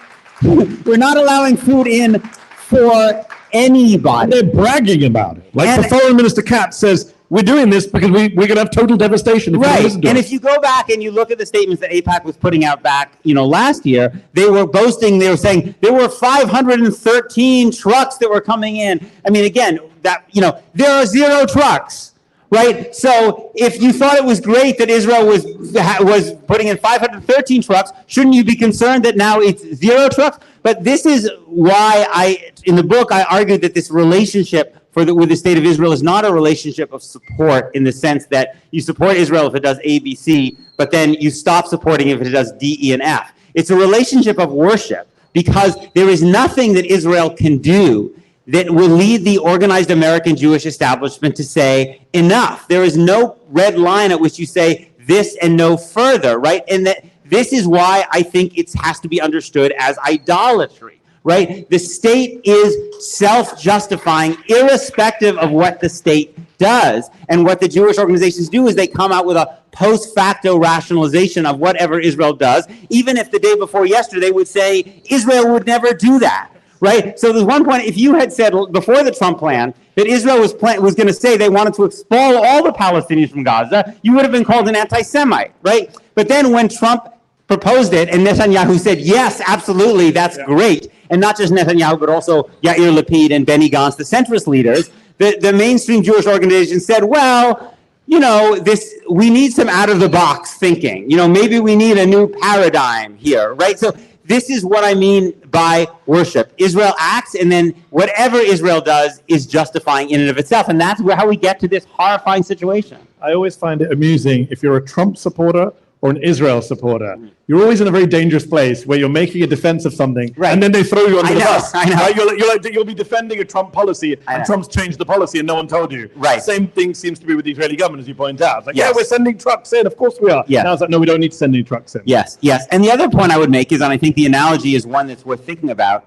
food in for anybody. And they're bragging about it. Like the Foreign Minister Katz says, we're doing this because we're going to have total devastation. Right. And if you go back and you look at the statements that AIPAC was putting out back, last year, they were boasting, they were saying there were 513 trucks that were coming in. I mean, again, there are 0 trucks. Right. So if you thought it was great that Israel was putting in 513 trucks, shouldn't you be concerned that now it's 0 trucks? But this is why in the book, I argued that this relationship with the state of Israel is not a relationship of support in the sense that you support Israel if it does A, B, C, but then you stop supporting it if it does D, E, and F. It's a relationship of worship because there is nothing that Israel can do that will lead the organized American Jewish establishment to say, enough. There is no red line at which you say this and no further, right? And that this is why I think it has to be understood as idolatry, right? The state is self-justifying irrespective of what the state does. And what the Jewish organizations do is they come out with a post-facto rationalization of whatever Israel does, even if the day before yesterday they would say Israel would never do that. Right? So there's one point, if you had said before the Trump plan that Israel was going to say they wanted to expel all the Palestinians from Gaza, you would have been called an anti-Semite, right? But then when Trump proposed it and Netanyahu said, yes, absolutely, that's great, and not just Netanyahu, but also Yair Lapid and Benny Gantz, the centrist leaders, the mainstream Jewish organizations said, well, we need some out-of-the-box thinking. Maybe we need a new paradigm here, right? So this is what I mean by worship. Israel acts, and then whatever Israel does is justifying in and of itself. And that's how we get to this horrifying situation. I always find it amusing if you're a Trump supporter or an Israel supporter. You're always in a very dangerous place where you're making a defense of something, right, and then they throw you under the bus. I know. Right? You'll be defending a Trump policy, and Trump's changed the policy, and no one told you. Right. Same thing seems to be with the Israeli government, as you point out. It's like, yes, yeah, we're sending trucks in. Of course we are. Yeah. Now it's like, no, we don't need to send any trucks in. Yes, yes. And the other point I would make is, and I think the analogy is one that's worth thinking about,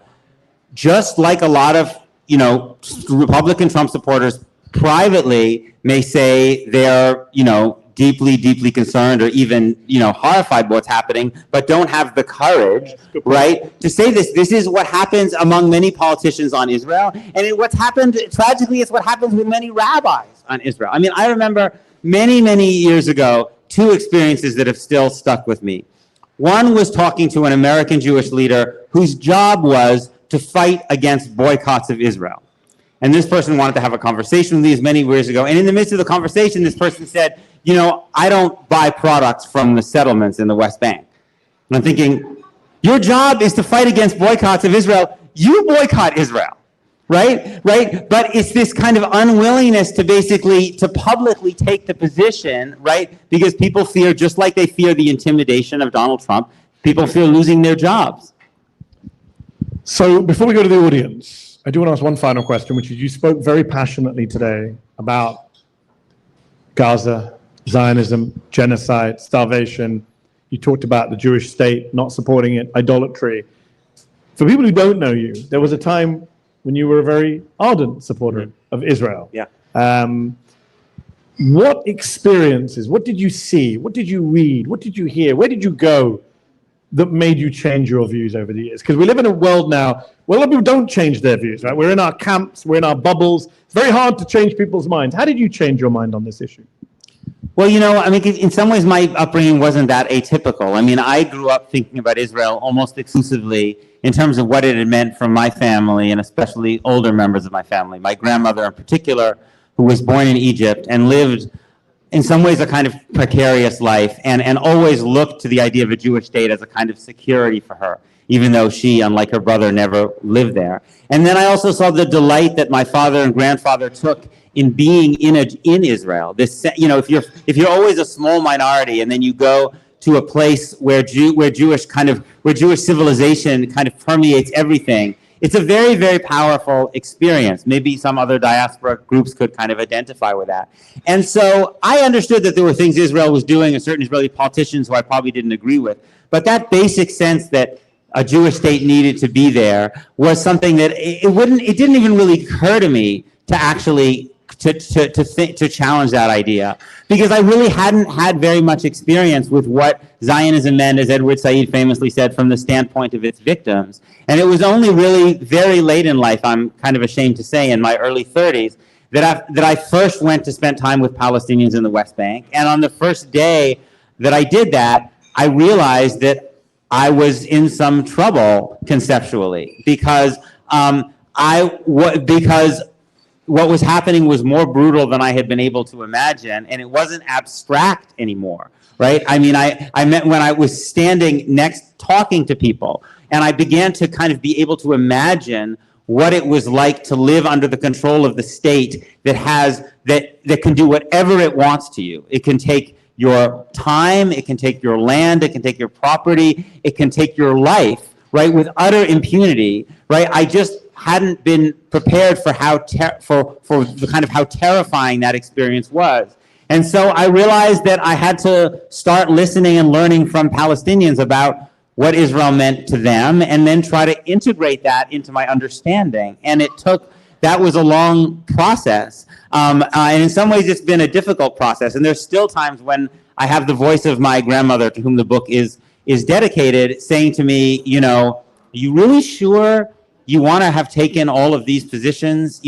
just like a lot of Republican Trump supporters privately may say they're, deeply, deeply concerned or even, horrified by what's happening, but don't have the courage, right, to say this. This is what happens among many politicians on Israel. And what's happened, tragically, it's what happens with many rabbis on Israel. I mean, I remember many, many years ago, two experiences that have still stuck with me. One was talking to an American Jewish leader whose job was to fight against boycotts of Israel. And this person wanted to have a conversation with me many years ago. And in the midst of the conversation, this person said, I don't buy products from the settlements in the West Bank. And I'm thinking, your job is to fight against boycotts of Israel. You boycott Israel, right? But it's this kind of unwillingness to publicly take the position, right? Because people fear, just like they fear the intimidation of Donald Trump, people fear losing their jobs. So before we go to the audience, I do want to ask one final question, which is you spoke very passionately today about Gaza, Zionism, genocide, starvation. You talked about the Jewish state, not supporting it, idolatry. For people who don't know you, there was a time when you were a very ardent supporter of Israel. Yeah. What experiences, what did you see, what did you read, what did you hear, where did you go that made you change your views over the years? Because we live in a world now where a lot of people don't change their views, right? We're in our camps, we're in our bubbles. It's very hard to change people's minds. How did you change your mind on this issue? Well, in some ways, my upbringing wasn't that atypical. I mean, I grew up thinking about Israel almost exclusively in terms of what it had meant for my family, and especially older members of my family. My grandmother in particular, who was born in Egypt and lived in some ways a kind of precarious life, and always looked to the idea of a Jewish state as a kind of security for her, even though she, unlike her brother, never lived there. And then I also saw the delight that my father and grandfather took in being in Israel. This, if you're always a small minority, and then you go to a place where Jewish civilization kind of permeates everything, it's a very, very powerful experience. Maybe some other diaspora groups could kind of identify with that. And so I understood that there were things Israel was doing, and certain Israeli politicians who I probably didn't agree with. But that basic sense that a Jewish state needed to be there was something that it didn't even really occur to me to actually to challenge that idea, because I really hadn't had very much experience with what Zionism meant, as Edward Said famously said, from the standpoint of its victims. And it was only really very late in life, I'm kind of ashamed to say, in my early 30s, that I first went to spend time with Palestinians in the West Bank. And on the first day that I did that, I realized that I was in some trouble conceptually, because what was happening was more brutal than I had been able to imagine, and it wasn't abstract anymore, right? I mean, I meant when I was standing next talking to people, and I began to kind of be able to imagine what it was like to live under the control of the state that can do whatever it wants to you. It can take your time, it can take your land, it can take your property, it can take your life, right, with utter impunity, right? I just hadn't been prepared for for the kind of how terrifying that experience was. And so I realized that I had to start listening and learning from Palestinians about what Israel meant to them, and then try to integrate that into my understanding. And that was a long process. And in some ways it's been a difficult process. And there's still times when I have the voice of my grandmother, to whom the book is dedicated, saying to me, are you really sure you want to have taken all of these positions?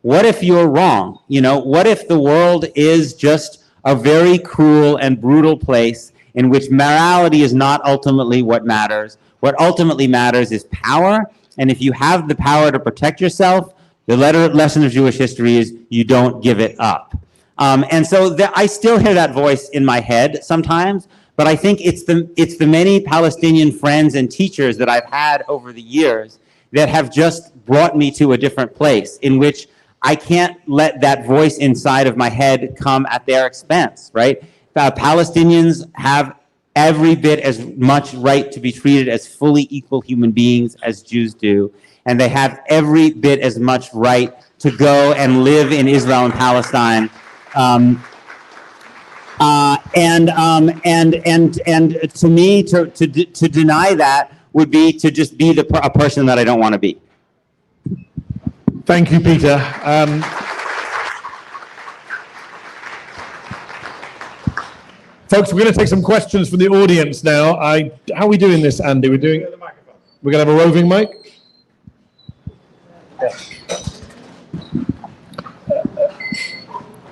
What if you're wrong? What if the world is just a very cruel and brutal place in which morality is not ultimately what matters? What ultimately matters is power. And if you have the power to protect yourself, the lesson of Jewish history is you don't give it up. And so I still hear that voice in my head sometimes, but I think it's the many Palestinian friends and teachers that I've had over the years that have just brought me to a different place, in which I can't let that voice inside of my head come at their expense, right? Palestinians have every bit as much right to be treated as fully equal human beings as Jews do, and they have every bit as much right to go and live in Israel and Palestine. And to me, to deny that would be to just be a person that I don't want to be. Thank you, Peter. Folks, we're going to take some questions from the audience now. How are we doing this, Andy? We're going to have a roving mic?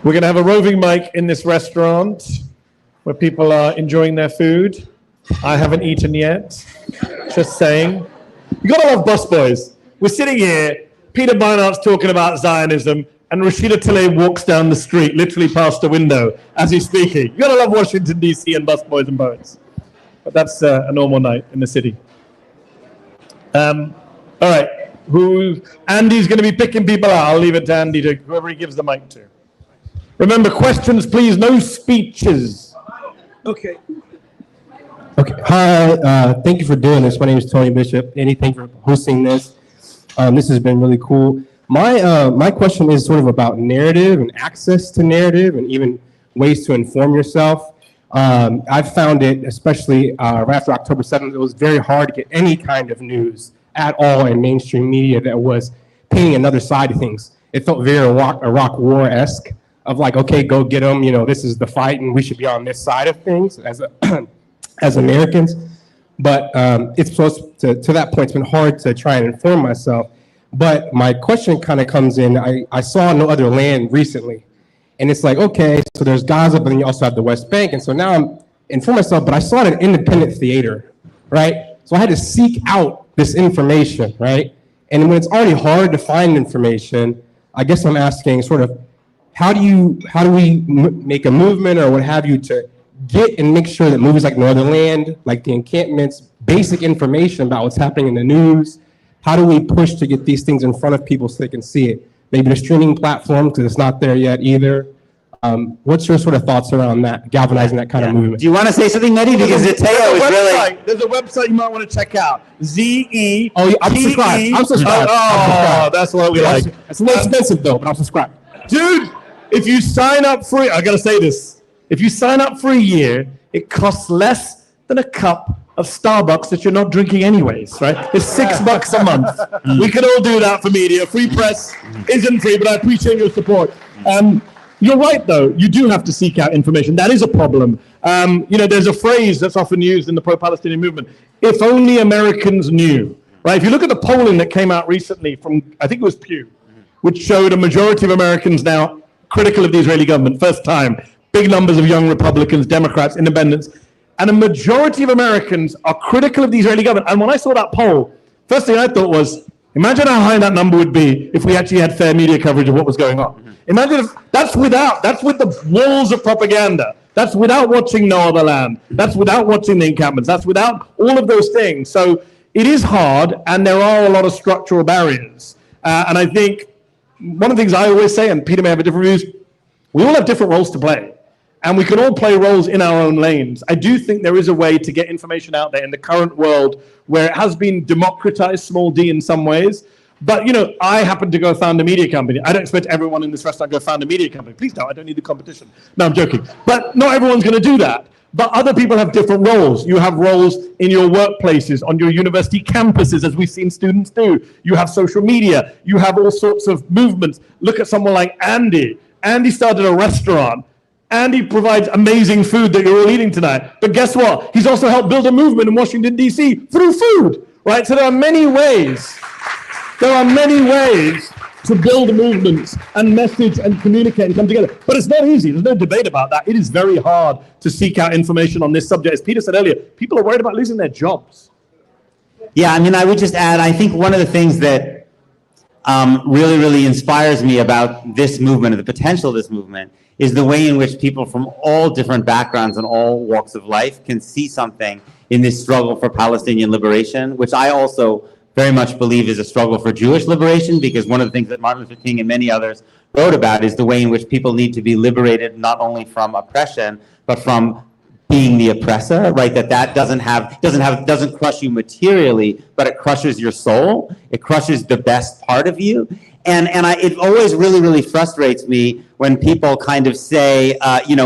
We're going to have a roving mic in this restaurant where people are enjoying their food. I haven't eaten yet. Just saying. You got to love Busboys. We're sitting here, Peter Beinart's talking about Zionism, and Rashida Tlaib walks down the street, literally past the window, as he's speaking. You got to love Washington, D.C. and Busboys and poets. But that's a normal night in the city. All right. Andy's going to be picking people out. I'll leave it to Andy, to whoever he gives the mic to. Remember, questions, please, no speeches. Okay. Hi, thank you for doing this. My name is Tony Bishop. Andy, thank you for hosting this. This has been really cool. My question is sort of about narrative and access to narrative and even ways to inform yourself. I've found it, especially right after October 7th, it was very hard to get any kind of news at all in mainstream media that was painting another side of things. It felt very Iraq War-esque of like, okay, go get them, this is the fight and we should be on this side of things as Americans. But it's supposed to that point, it's been hard to try and inform myself. But my question kind of comes in, I saw No Other Land recently. And it's like, okay, so there's Gaza, but then you also have the West Bank. And so now I'm informing myself, but I saw it in independent theater, right? So I had to seek out this information, right? And when it's already hard to find information, I guess I'm asking sort of, how do we make a movement or what have you to get and make sure that movies like No Other Land, like The Encampments, basic information about what's happening in the news, how do we push to get these things in front of people so they can see it? Maybe the streaming platform, because it's not there yet either. What's your sort of thoughts around that, galvanizing that kind of movement? Do you want to say something, Mehdi? Because Teo is really... There's a website you might want to check out. ZE. Oh, yeah, I'm subscribed. I'm subscribed. Oh, that's what we like. It's a little expensive though, but I'm subscribed. Dude, if you sign up for it, I got to say this. If you sign up for a year, it costs less than a cup of Starbucks that you're not drinking anyways, right? It's $6 a month. We could all do that for media. Free press isn't free, but I appreciate your support. You're right, though. You do have to seek out information. That is a problem. There's a phrase that's often used in the pro-Palestinian movement. If only Americans knew, right? If you look at the polling that came out recently from, I think it was Pew, which showed a majority of Americans now critical of the Israeli government, first time. Big numbers of young Republicans, Democrats, independents. And a majority of Americans are critical of the Israeli government. And when I saw that poll, first thing I thought was, imagine how high that number would be if we actually had fair media coverage of what was going on. Imagine if that's with the walls of propaganda. That's without watching No Other Land. That's without watching The Encampments. That's without all of those things. So it is hard, and there are a lot of structural barriers. And I think one of the things I always say, and Peter may have a different views, we all have different roles to play. And we can all play roles in our own lanes. I do think there is a way to get information out there in the current world where it has been democratized, small d in some ways. But, I happen to go found a media company. I don't expect everyone in this restaurant to go found a media company. Please don't, I don't need the competition. No, I'm joking. But not everyone's going to do that. But other people have different roles. You have roles in your workplaces, on your university campuses, as we've seen students do. You have social media. You have all sorts of movements. Look at someone like Andy. Andy started a restaurant. Andy provides amazing food that you're all eating tonight. But guess what? He's also helped build a movement in Washington, D.C. through food, right? So there are many ways to build movements and message and communicate and come together. But it's not easy. There's no debate about that. It is very hard to seek out information on this subject. As Peter said earlier, people are worried about losing their jobs. Yeah, I would just add, I think one of the things that really, really inspires me about this movement, and the potential of this movement, is the way in which people from all different backgrounds and all walks of life can see something in this struggle for Palestinian liberation, which I also very much believe is a struggle for Jewish liberation, because one of the things that Martin Luther King and many others wrote about is the way in which people need to be liberated not only from oppression, but from being the oppressor, right? That doesn't crush you materially, but it crushes your soul. It crushes the best part of you. And it always really, really frustrates me when people kind of say,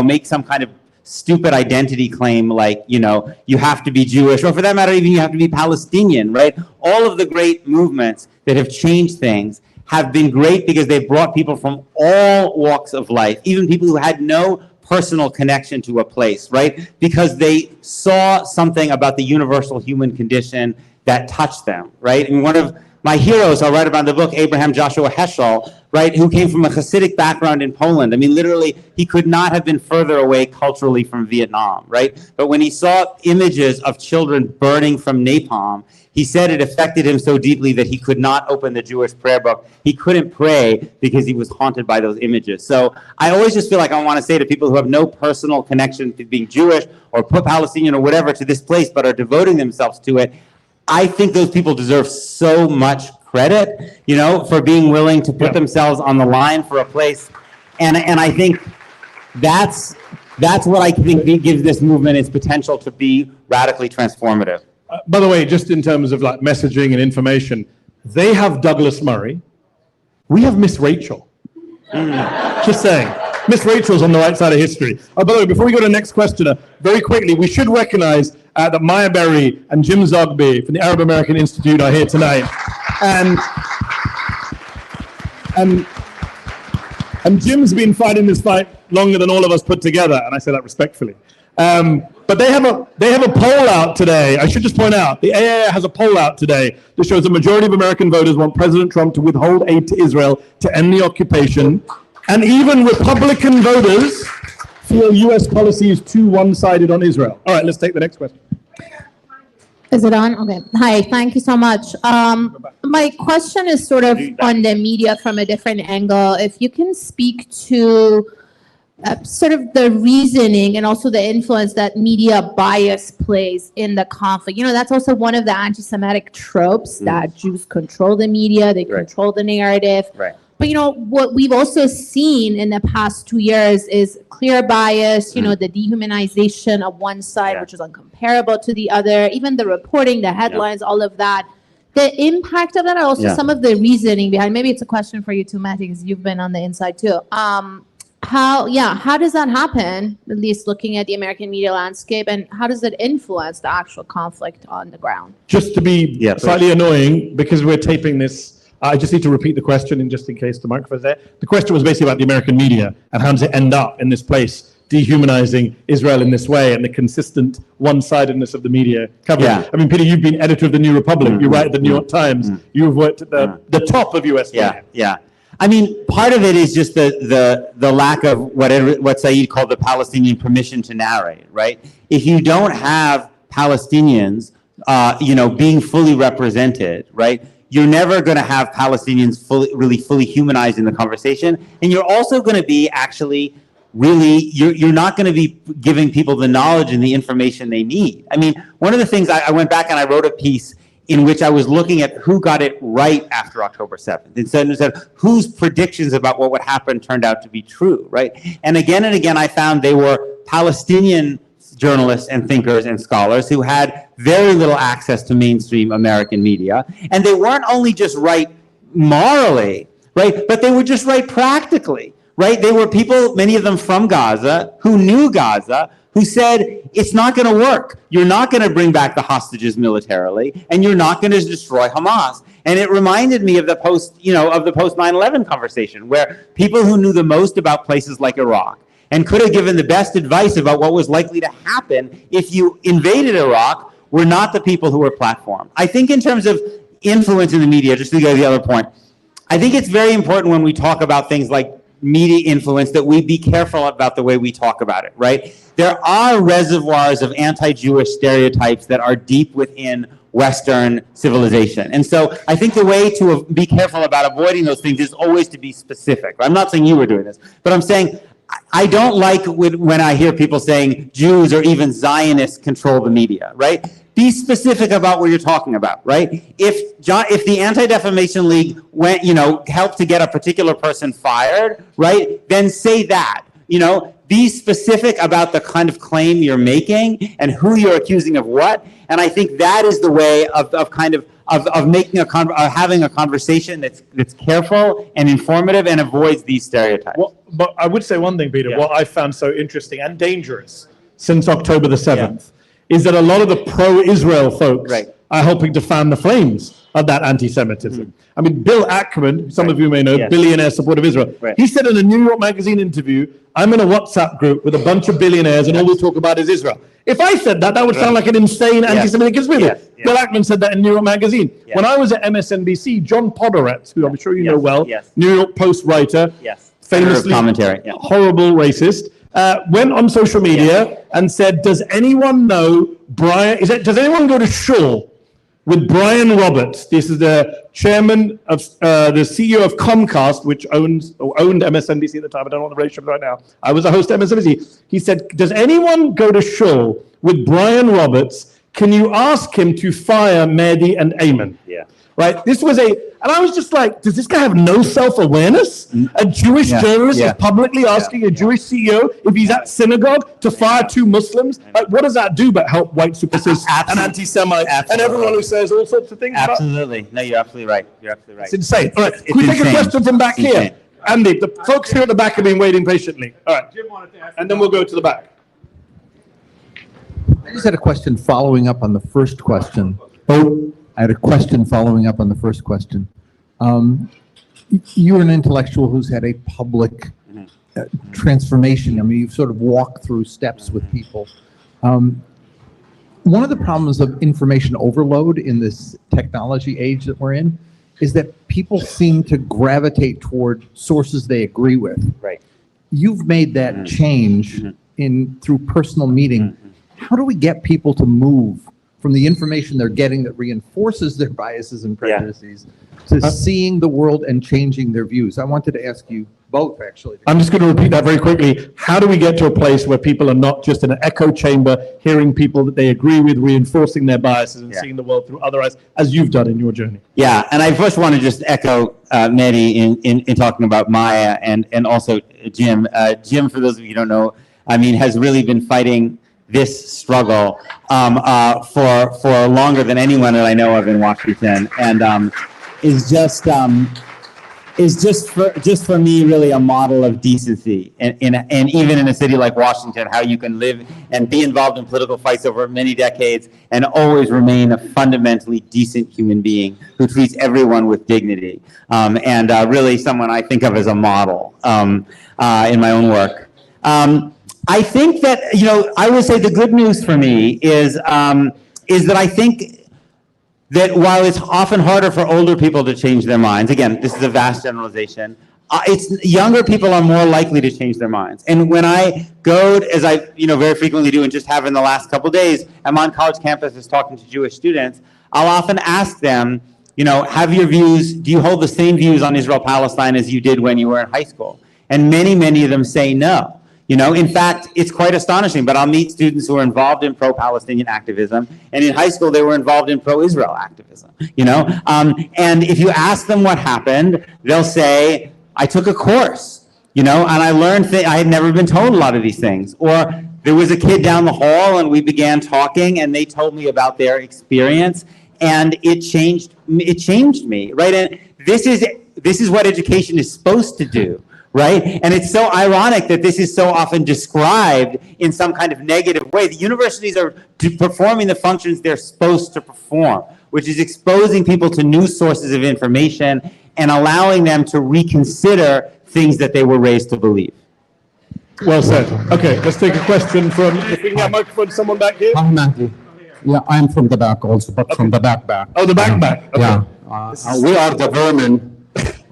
make some kind of stupid identity claim like, you have to be Jewish, or for that matter, even you have to be Palestinian, right? All of the great movements that have changed things have been great because they've brought people from all walks of life, even people who had no personal connection to a place, right? Because they saw something about the universal human condition that touched them, right? And one of my heroes, I'll write about in the book, Abraham Joshua Heschel, right, who came from a Hasidic background in Poland. I mean, literally, he could not have been further away culturally from Vietnam, right? But when he saw images of children burning from napalm, he said it affected him so deeply that he could not open the Jewish prayer book. He couldn't pray because he was haunted by those images. So I always just feel like I want to say to people who have no personal connection to being Jewish or Palestinian or whatever to this place, but are devoting themselves to it, I think those people deserve so much credit, you know, for being willing to put themselves on the line for a place. And I think that's what I think gives this movement its potential to be radically transformative. By the way, just in terms of like messaging and information, they have Douglas Murray. We have Miss Rachel. Just saying. Miss Rachel's on the right side of history. Oh, by the way, before we go to the next questioner, very quickly, we should recognize that Maya Berry and Jim Zogby from the Arab American Institute are here tonight. And Jim's been fighting this fight longer than all of us put together, and I say that respectfully. But they have a poll out today. I should just point out, the AAA has a poll out today that shows the majority of American voters want President Trump to withhold aid to Israel to end the occupation. And even Republican voters feel U.S. policy is too one-sided on Israel. All right, let's take the next question. Is it on? Okay. Hi, thank you so much. My question is sort of on the media from a different angle. If you can speak to sort of the reasoning and also the influence that media bias plays in the conflict. You know, that's also one of the anti-Semitic tropes, that Jews control the media, they control the narrative. Right. But, you know, what we've also seen in the past 2 years is clear bias, you know, the dehumanization of one side, which is uncomparable to the other, even the reporting, the headlines, all of that. The impact of that, and also some of the reasoning behind, maybe it's a question for you too, Mehdi, because you've been on the inside too. How does that happen, at least looking at the American media landscape, and how does it influence the actual conflict on the ground? Just to be slightly annoying, because we're taping this, I just need to repeat the question just in case the microphone's there. The question was basically about the American media and how does it end up in this place, dehumanizing Israel in this way, and the consistent one-sidedness of the media coverage. I mean, Peter, you've been editor of the New Republic. You write at the New York Times. You've worked at the top of U.S. media. I mean, part of it is just the lack of what Saeed called the Palestinian permission to narrate, right? If you don't have Palestinians, being fully represented, right? You're never going to have Palestinians fully humanized in the conversation, and you're also going to be you're not going to be giving people the knowledge and the information they need. I mean, one of the things I went back and I wrote a piece in which I was looking at who got it right after October 7th. Instead whose predictions about what would happen turned out to be true, right? And again, I found they were Palestinian journalists and thinkers and scholars who had very little access to mainstream American media. And they weren't only just right morally, right? But they were just right practically, right? They were people, many of them from Gaza, who knew Gaza, who said, it's not going to work. You're not going to bring back the hostages militarily, and you're not going to destroy Hamas. And it reminded me of the post 9/11 conversation, where people who knew the most about places like Iraq and could have given the best advice about what was likely to happen if you invaded Iraq were not the people who were platformed. I think in terms of influence in the media, just to go to the other point, I think it's very important when we talk about things like media influence that we be careful about the way we talk about it, right? There are reservoirs of anti-Jewish stereotypes that are deep within Western civilization. And so I think the way to be careful about avoiding those things is always to be specific. I'm not saying you were doing this, but I'm saying I don't like when I hear people saying Jews or even Zionists control the media, right? Be specific about what you're talking about, right? If the Anti-Defamation League helped to get a particular person fired, right, then say that, be specific about the kind of claim you're making and who you're accusing of what. And I think that is the way of making having a conversation that's careful and informative and avoids these stereotypes. Well, but I would say one thing, Peter, what I found so interesting and dangerous since October the 7th is that a lot of the pro-Israel folks are helping to fan the flames of that anti-Semitism. I mean, Bill Ackman, some of you may know, Yes. billionaire supporter of Israel. Right. He said in a New York Magazine interview, I'm in a WhatsApp group with a bunch of billionaires and all we talk about is Israel. If I said that, that would sound like an insane anti-Semitic conspiracy. Yes. Yes. Bill Ackman said that in New York Magazine. Yes. When I was at MSNBC, John Podhoretz, who I'm sure you know well, Yes. New York Post writer, Yes. famously Commentary, yeah. horrible racist, went on social media and said, does anyone know does anyone go to shul with Brian Roberts? This is the chairman of, the CEO of Comcast, which owned MSNBC at the time. I don't know what the relationship is right now. I was a host at MSNBC. He said, does anyone go to shul with Brian Roberts? Can you ask him to fire Mehdi and Ayman? Yeah. Right? This was and I was just like, does this guy have no self-awareness? A Jewish journalist is publicly asking a Jewish CEO if he's at synagogue to fire two Muslims? Like, what does that do but help white supremacists and anti-Semites and everyone who says all sorts of things? Absolutely. No, you're absolutely right. You're absolutely right. It's insane. All right, It's can we take a insane. question from back It's here? insane. Andy, the folks here at the back have been waiting patiently. All right, and then we'll go to the back. I just had a question following up on the first question. I had a question following up on the first question. You're an intellectual who's had a public transformation. I mean, you've sort of walked through steps with people. One of the problems of information overload in this technology age that we're in is that people seem to gravitate toward sources they agree with. Right. You've made that change through personal meeting. How do we get people to move from the information they're getting that reinforces their biases and prejudices to seeing the world and changing their views? I wanted to ask you both, actually. I'm just going to repeat that very quickly. How do we get to a place where people are not just in an echo chamber, hearing people that they agree with, reinforcing their biases and seeing the world through other eyes, as you've done in your journey? Yeah, and I first want to just echo Mehdi in talking about Maya and also Jim. Jim, for those of you who don't know, I mean, has really been fighting this struggle for longer than anyone that I know of in Washington, and is just for me really a model of decency, and even in a city like Washington, how you can live and be involved in political fights over many decades and always remain a fundamentally decent human being who treats everyone with dignity, and really someone I think of as a model in my own work. I think that, I would say the good news for me is that I think that while it's often harder for older people to change their minds, again, this is a vast generalization, it's younger people are more likely to change their minds. And when I go, as I very frequently do and just have in the last couple of days, I'm on college campuses talking to Jewish students, I'll often ask them, do you hold the same views on Israel Palestine as you did when you were in high school? And many of them say no. In fact, it's quite astonishing, but I'll meet students who are involved in pro-Palestinian activism, and in high school they were involved in pro-Israel activism, and if you ask them what happened, they'll say, I took a course, and I learned I had never been told a lot of these things, or there was a kid down the hall and we began talking and they told me about their experience and it changed me, right? And this is what education is supposed to do. Right? And it's so ironic that this is so often described in some kind of negative way. The universities are performing the functions they're supposed to perform, which is exposing people to new sources of information and allowing them to reconsider things that they were raised to believe. Well said. Okay, let's take a question from, if we can get a microphone, someone back here. Hi, Mehdi. Yeah, I'm from the back also, but from the back. Oh, the back. Okay. Yeah. We are the vermin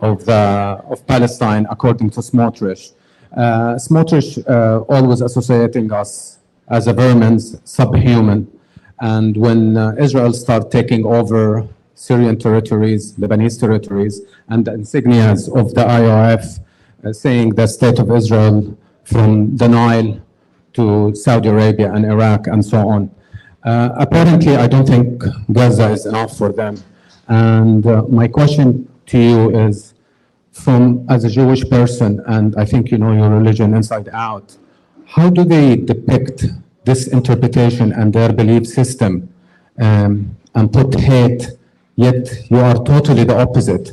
of Palestine, according to Smotrich. Smotrich always associating us as a vermin's subhuman. And when Israel started taking over Syrian territories, Lebanese territories, and the insignias of the IOF saying the state of Israel from the Nile to Saudi Arabia and Iraq and so on. Apparently, I don't think Gaza is enough for them. And my question to you is, as a Jewish person, and I think you know your religion inside out, how do they depict this interpretation and their belief system and put hate, yet you are totally the opposite?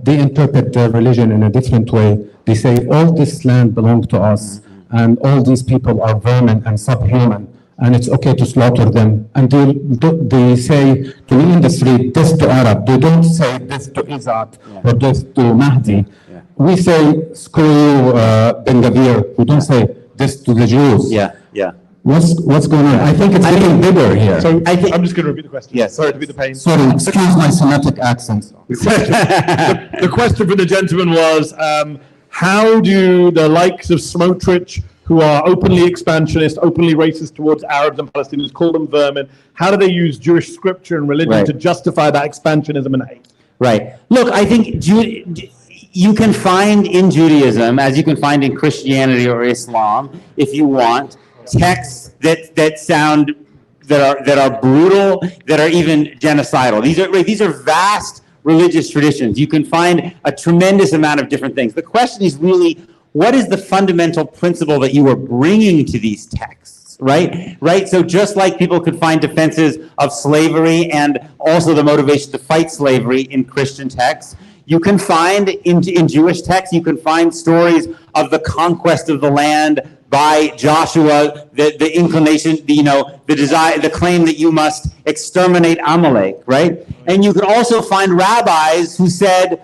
They interpret their religion in a different way. They say all this land belongs to us and all these people are vermin and subhuman. and it's okay to slaughter them. And they say to the industry, this to Arab. They don't say this to Izzat or this to Mahdi. We say, screw you, Ben Gavir. We don't say this to the Jews. Yeah, yeah. What's going on? I think it's getting bigger here. So I'm just going to repeat the question. Yes. Sorry to be the pain. Sorry, excuse my Semitic accent. The question for the gentleman was, how do the likes of Smotrich, who are openly expansionist, openly racist towards Arabs and Palestinians, call them vermin, how do they use Jewish scripture and religion Right. to justify that expansionism and hate? Right. Look, I think you can find in Judaism, as you can find in Christianity or Islam, if you want, texts that are brutal, that are even genocidal. These are vast religious traditions. You can find a tremendous amount of different things. The question is really, what is the fundamental principle that you are bringing to these texts, right? Right. So just like people could find defenses of slavery and also the motivation to fight slavery in Christian texts, you can find in Jewish texts, you can find stories of the conquest of the land by Joshua, the inclination, the desire, the claim that you must exterminate Amalek, right? And you can also find rabbis who said,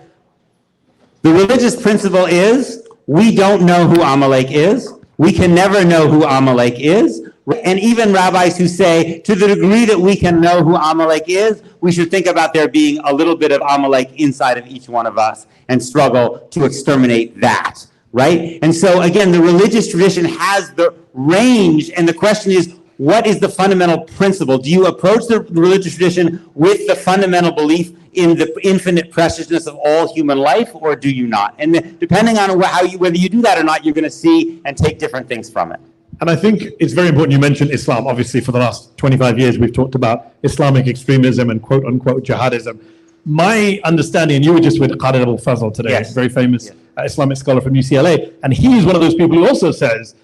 the religious principle is, we don't know who Amalek is. We can never know who Amalek is. And even rabbis who say, to the degree that we can know who Amalek is, we should think about there being a little bit of Amalek inside of each one of us and struggle to exterminate that, right? And so, again, the religious tradition has the range, and the question is, what is the fundamental principle? Do you approach the religious tradition with the fundamental belief in the infinite preciousness of all human life, or do you not? And depending on whether you do that or not, you're going to see and take different things from it. And I think it's very important you mentioned Islam. Obviously, for the last 25 years, we've talked about Islamic extremism and quote-unquote jihadism. My understanding, and you were just with Khalid Abul Fazl today, Yes. very famous Islamic scholar from UCLA, and he's one of those people who also says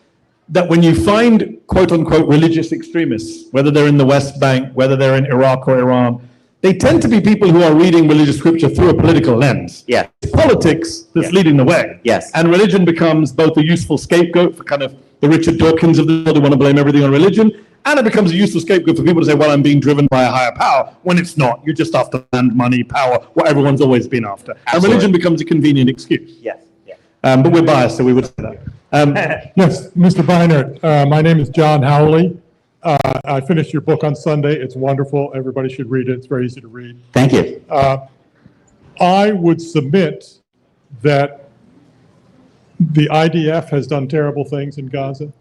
that when you find quote-unquote religious extremists, whether they're in the West Bank, whether they're in Iraq or Iran, they tend to be people who are reading religious scripture through a political lens. Yeah. It's politics that's leading the way. Yes. And religion becomes both a useful scapegoat for kind of the Richard Dawkins of the world who want to blame everything on religion, and it becomes a useful scapegoat for people to say, well, I'm being driven by a higher power, when it's not. You're just after land, money, power, what everyone's always been after. Absolutely. And religion becomes a convenient excuse. Yes. Yeah. But we're biased, so we would say that. Yes, Mr. Beinart, my name is John Howley. I finished your book on Sunday. It's wonderful. Everybody should read it. It's very easy to read. Thank you. I would submit that the IDF has done terrible things in Gaza,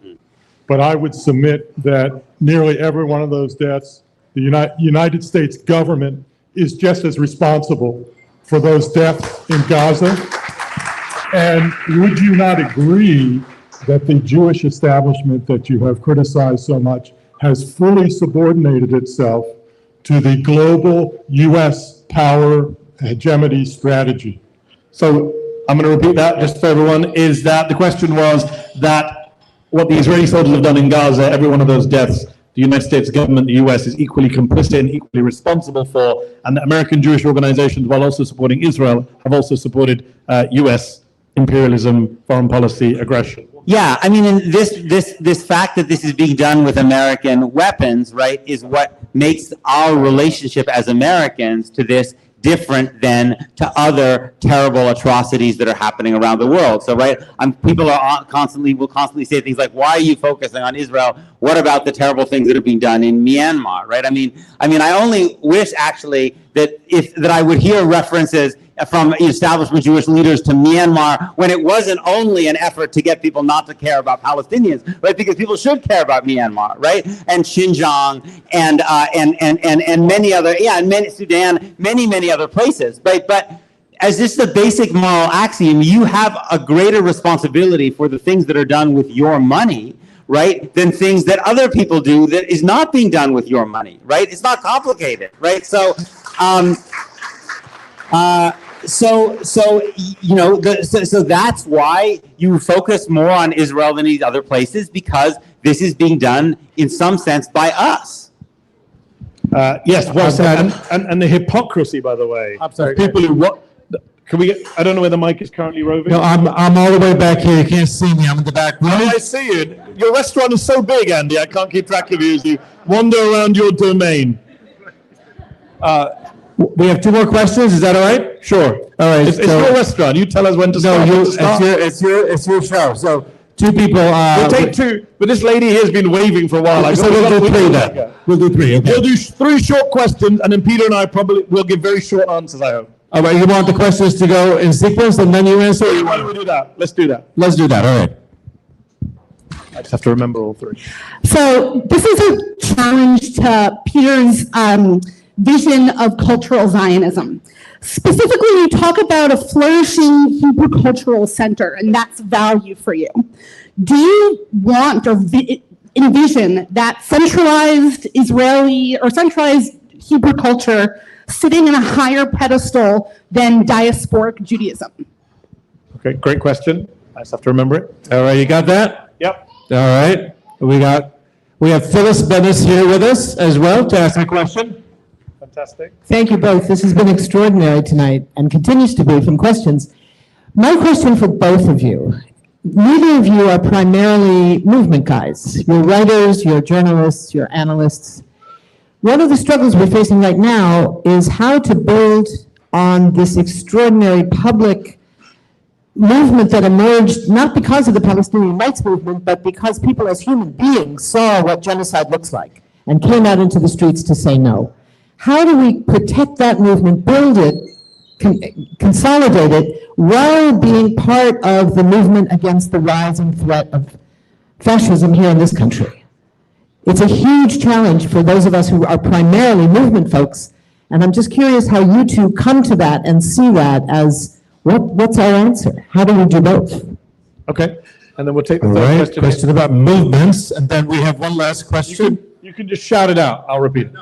but I would submit that nearly every one of those deaths, the United States government is just as responsible for those deaths in Gaza. And would you not agree that the Jewish establishment that you have criticized so much has fully subordinated itself to the global U.S. power hegemony strategy? So I'm going to repeat that just for everyone, is that the question was that what the Israeli soldiers have done in Gaza, every one of those deaths, the United States government, the US, is equally complicit and equally responsible for, and the American Jewish organizations, while also supporting Israel, have also supported US imperialism, foreign policy, aggression. Yeah, I mean, and this fact that this is being done with American weapons, right, is what makes our relationship as Americans to this different than to other terrible atrocities that are happening around the world. So, right, people will constantly say things like, "Why are you focusing on Israel? What about the terrible things that are being done in Myanmar?" Right? I mean, I only wish actually that I would hear references from establishment Jewish leaders to Myanmar when it wasn't only an effort to get people not to care about Palestinians, right? Because people should care about Myanmar, right? And Xinjiang and many other, and Sudan, many other places, right? But as just a basic moral axiom, you have a greater responsibility for the things that are done with your money, right, than things that other people do that is not being done with your money, right? It's not complicated, right? So, so that's why you focus more on Israel than these other places, because this is being done in some sense by us. Yes, well said. And the hypocrisy, by the way, I'm sorry. of people who Can we get, I don't know where the mic is currently roving. No, I'm all the way back here. You can't see me. I'm in the back. Oh, I see you. Your restaurant is so big, Andy. I can't keep track of you as you wander around your domain. We have 2 more questions. Is that all right? Sure. All right. It's your restaurant. You tell us when to start. No, it's your show. So 2 people. We'll take 2, but this lady here has been waving for a while. So we'll do 3 then. We'll do 3. Okay. We'll do 3 short questions, and then Peter and I probably will give very short answers, I hope. All right. You want the questions to go in sequence and then you answer? Or Why don't we do that? Let's do that. Let's do that. All right. I just have to remember all 3. So this is a challenge to Peter's vision of cultural Zionism. Specifically, you talk about a flourishing Hebrew cultural center, and that's value for you. Do you want or envision that centralized Israeli or centralized Hebrew culture sitting in a higher pedestal than diasporic Judaism? Okay, great question. I just have to remember it. All right. You got that? Yep. All right. We have Phyllis Bennis here with us as well to ask a question. Fantastic. Thank you both. This has been extraordinary tonight and continues to be from questions. My question for both of you, neither of you are primarily movement guys. You're writers, you're journalists, you're analysts. One of the struggles we're facing right now is how to build on this extraordinary public movement that emerged not because of the Palestinian rights movement, but because people as human beings saw what genocide looks like and came out into the streets to say no. How do we protect that movement, build it, consolidate it, while being part of the movement against the rising threat of fascism here in this country? It's a huge challenge for those of us who are primarily movement folks, and I'm just curious how you two come to that and see that as what's our answer? How do we do both? Okay, and then we'll take the All third right. question. Question about movements, and then we have one last question. You can just shout it out. I'll repeat it.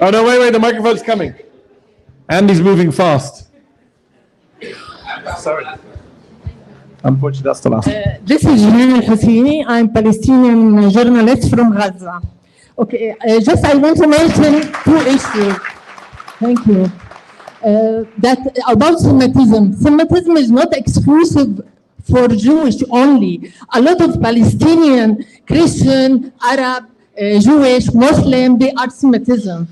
Oh, no, wait, the microphone's coming. Andy's moving fast. Sorry. Unfortunately, that's the last one. This is Julian Husseini. I'm Palestinian journalist from Gaza. Okay, just I want to mention 2 issues. Thank you. That about Semitism. Semitism is not exclusive for Jewish only. A lot of Palestinian, Christian, Arab, Jewish, Muslim, they are Semitism.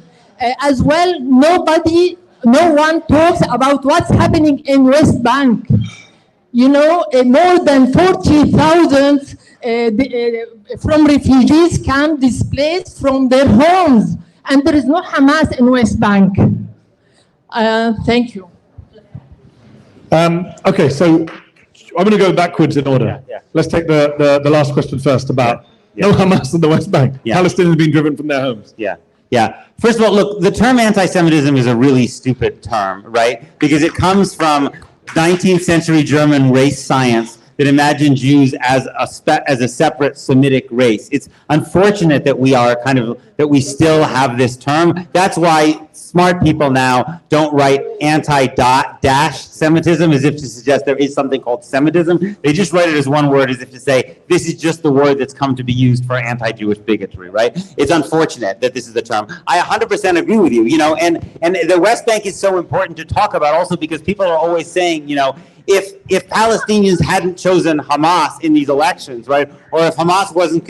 As well, no one talks about what's happening in West Bank. You know, more than 40,000 from refugees camp displaced from their homes, and there is no Hamas in West Bank. Thank you. Okay, so I'm going to go backwards in order. Yeah. Let's take the last question first about no Hamas in the West Bank. Yeah. Palestinians being driven from their homes. Yeah. First of all, look, the term anti-Semitism is a really stupid term, right? Because it comes from 19th century German race science that imagined Jews as a separate Semitic race. It's unfortunate that that we still have this term. That's why smart people now don't write anti-dash Semitism as if to suggest there is something called Semitism. They just write it as one word as if to say, this is just the word that's come to be used for anti-Jewish bigotry, right? It's unfortunate that this is the term. I 100% agree with you, and the West Bank is so important to talk about also because people are always saying, if Palestinians hadn't chosen Hamas in these elections, right, or if Hamas wasn't,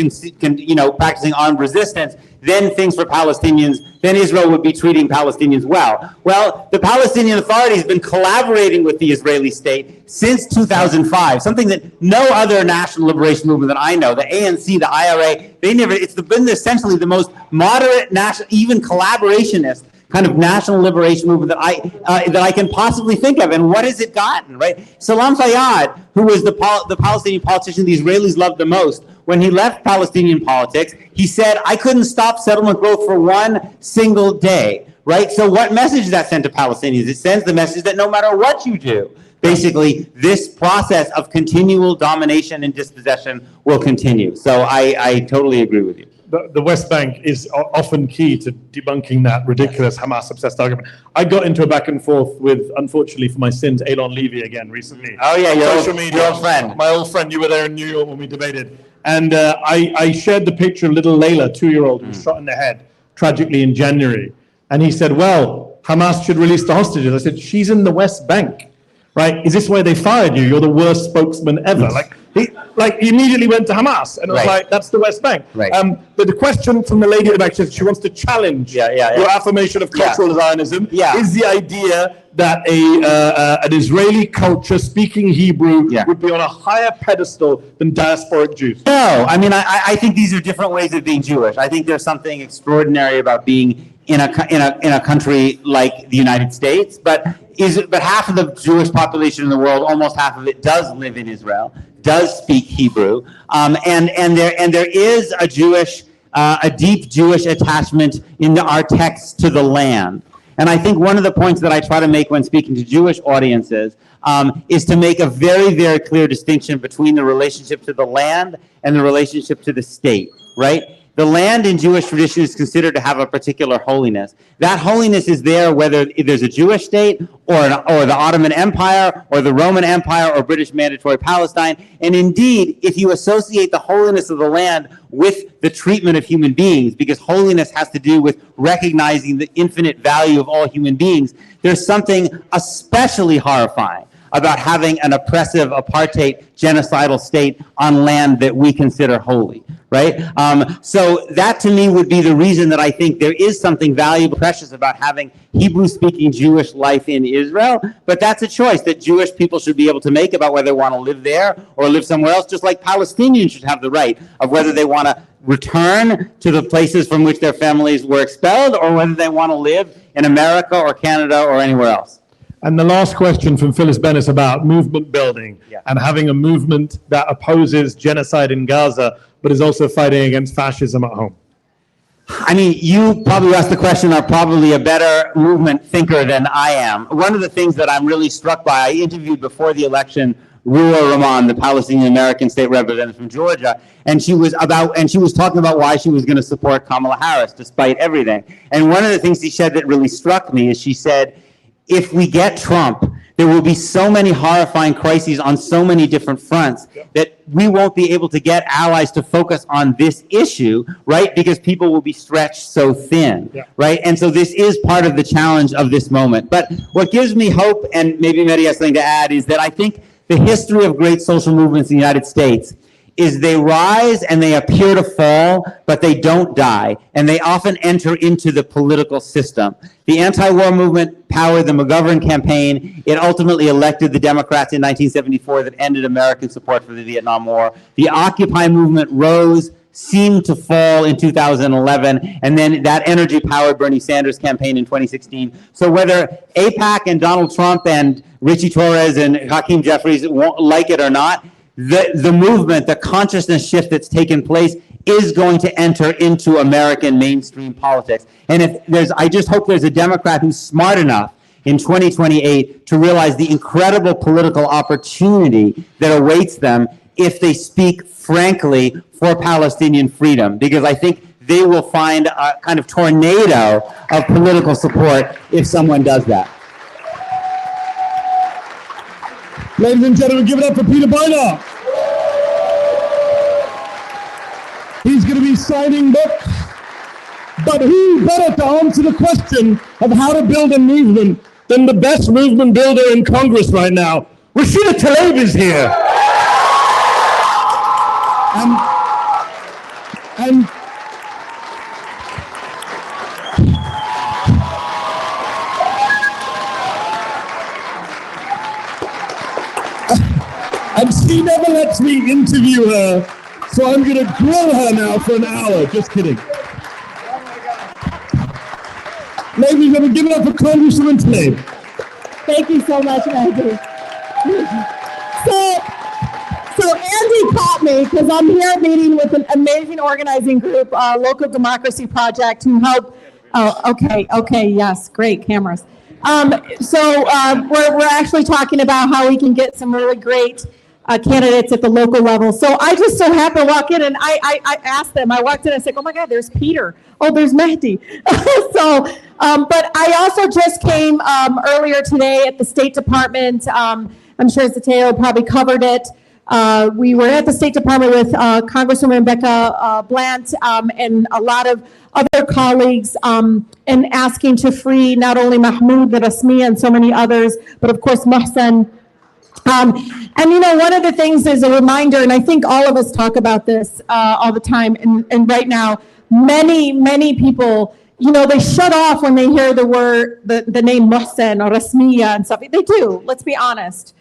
practicing armed resistance, then things for Palestinians, then Israel would be treating Palestinians well. Well, the Palestinian Authority has been collaborating with the Israeli state since 2005, something that no other national liberation movement that I know, the ANC, the IRA, it's been essentially the most moderate, national, even collaborationist kind of national liberation movement that I can possibly think of. And what has it gotten, right? Salam Fayyad, who was the Palestinian politician the Israelis loved the most, when he left Palestinian politics, he said, I couldn't stop settlement growth for one single day, right? So what message does that send to Palestinians? It sends the message that no matter what you do, basically, this process of continual domination and dispossession will continue. So I totally agree with you. The West Bank is often key to debunking that ridiculous Hamas-obsessed argument. I got into a back and forth with, unfortunately for my sins, Eylon Levy again recently. Oh yeah, your old friend. My old friend, you were there in New York when we debated. And I shared the picture of little Layla, 2-year-old, who was shot in the head, tragically in January. And he said, well, Hamas should release the hostages. I said, she's in the West Bank, right? Is this why they fired you? You're the worst spokesman ever. He immediately went to Hamas, and it was Right. like, that's the West Bank. Right. But the question from the lady at the back, she wants to challenge your affirmation of cultural Zionism. Is the idea that an Israeli culture speaking Hebrew would be on a higher pedestal than diasporic Jews? No, I mean, I think these are different ways of being Jewish. I think there's something extraordinary about being in a country like the United States, but half of the Jewish population in the world, almost half of it, does live in Israel, does speak Hebrew, and there is a deep Jewish attachment in our texts to the land. And I think one of the points that I try to make when speaking to Jewish audiences is to make a very, very clear distinction between the relationship to the land and the relationship to the state, right? The land in Jewish tradition is considered to have a particular holiness. That holiness is there whether there's a Jewish state or the Ottoman Empire or the Roman Empire or British Mandatory Palestine. And indeed, if you associate the holiness of the land with the treatment of human beings, because holiness has to do with recognizing the infinite value of all human beings, there's something especially horrifying about having an oppressive, apartheid, genocidal state on land that we consider holy, right? So that to me would be the reason that I think there is something valuable, precious about having Hebrew-speaking Jewish life in Israel, but that's a choice that Jewish people should be able to make about whether they want to live there or live somewhere else, just like Palestinians should have the right of whether they want to return to the places from which their families were expelled or whether they want to live in America or Canada or anywhere else. And the last question from Phyllis Bennis about movement building and having a movement that opposes genocide in Gaza, but is also fighting against fascism at home. I mean, you probably asked the question, are probably a better movement thinker than I am. One of the things that I'm really struck by, I interviewed before the election Ruha Rahman, the Palestinian American state representative from Georgia, and she was talking about why she was going to support Kamala Harris despite everything. And one of the things she said that really struck me is she said, if we get Trump, there will be so many horrifying crises on so many different fronts that we won't be able to get allies to focus on this issue, right? Because people will be stretched so thin, right? And so this is part of the challenge of this moment. But what gives me hope, and maybe Mehdi has something to add, is that I think the history of great social movements in the United States is they rise and they appear to fall, but they don't die, and they often enter into the political system. The anti-war movement powered the McGovern campaign. It ultimately elected the Democrats in 1974 that ended American support for the Vietnam War. The Occupy movement rose, seemed to fall in 2011, and then that energy powered Bernie Sanders' campaign in 2016. So whether AIPAC and Donald Trump and Richie Torres and Hakeem Jeffries won't like it or not, the movement, the consciousness shift that's taken place is going to enter into American mainstream politics. And I just hope there's a Democrat who's smart enough in 2028 to realize the incredible political opportunity that awaits them if they speak frankly for Palestinian freedom, because I think they will find a kind of tornado of political support if someone does that. Ladies and gentlemen, give it up for Peter Beinart. He's going to be signing books. But who better to answer the question of how to build a movement than the best movement builder in Congress right now? Rashida Tlaib is here. And she never lets me interview her, so I'm going to grill her now for an hour. Just kidding. Ladies and gentlemen, give it up for Congresswoman Tlaib. Thank you so much, Mehdi. So Andy caught me because I'm here meeting with an amazing organizing group, Local Democracy Project, who help. Oh, okay, yes, great cameras. So we're actually talking about how we can get some really great candidates at the local level. So I just so happened to walk in and I asked them, I walked in and I said, oh my God, there's Peter. Oh, there's Mehdi. But I also just came earlier today at the State Department. I'm sure Zateo probably covered it. We were at the State Department with Congresswoman Becca Blant and a lot of other colleagues in asking to free not only Mahmoud, but Rasmiya and so many others, but of course Mohsen. And you know, one of the things is a reminder, and I think all of us talk about this all the time, and right now, many people, you know, they shut off when they hear the name Mohsen or Rasmiya and stuff. They do, let's be honest.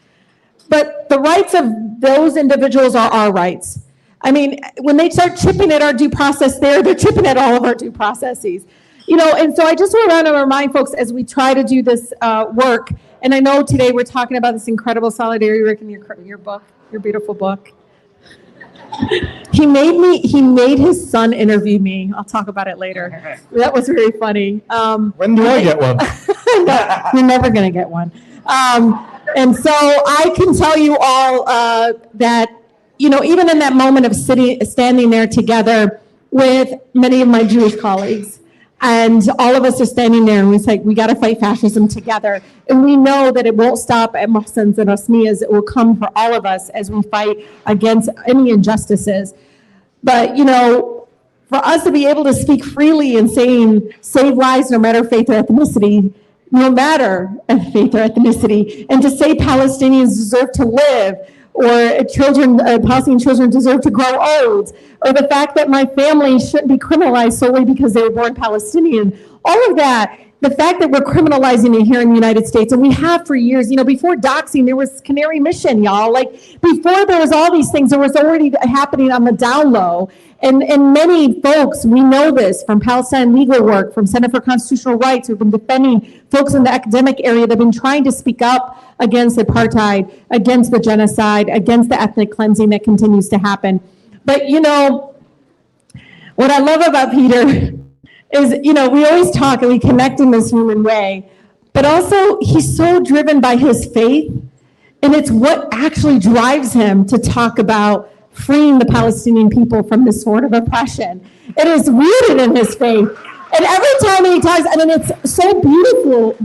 But the rights of those individuals are our rights. I mean, when they start chipping at our due process they're chipping at all of our due processes. You know, and so I just want to remind folks as we try to do this work, and I know today we're talking about this incredible solidarity work in your book, your beautiful book. He made his son interview me. I'll talk about it later. That was very funny. When do I get one? No, you're never going to get one. And so I can tell you all that, you know, even in that moment of standing there together with many of my Jewish colleagues, and all of us are standing there and we say, we got to fight fascism together. And we know that it won't stop at Mohsen's and Rasmiya's. It will come for all of us as we fight against any injustices. But, you know, for us to be able to speak freely and saying, save lives no matter faith or ethnicity, no matter faith or ethnicity, and to say Palestinians deserve to live, or Palestinian children deserve to grow old, or the fact that my family shouldn't be criminalized solely because they were born Palestinian, all of that, the fact that we're criminalizing it here in the United States, and we have for years, you know, before doxing, there was Canary Mission, y'all. Like, before there was all these things, there was already happening on the down low. And many folks, we know this from Palestine legal work, from Center for Constitutional Rights, who've been defending folks in the academic area that have been trying to speak up against apartheid, against the genocide, against the ethnic cleansing that continues to happen. But, you know, what I love about Peter is, you know, we always talk and we connect in this human way, but also he's so driven by his faith, and it's what actually drives him to talk about freeing the Palestinian people from this sort of oppression. It is rooted in his faith. And every time he talks, I mean, it's so beautiful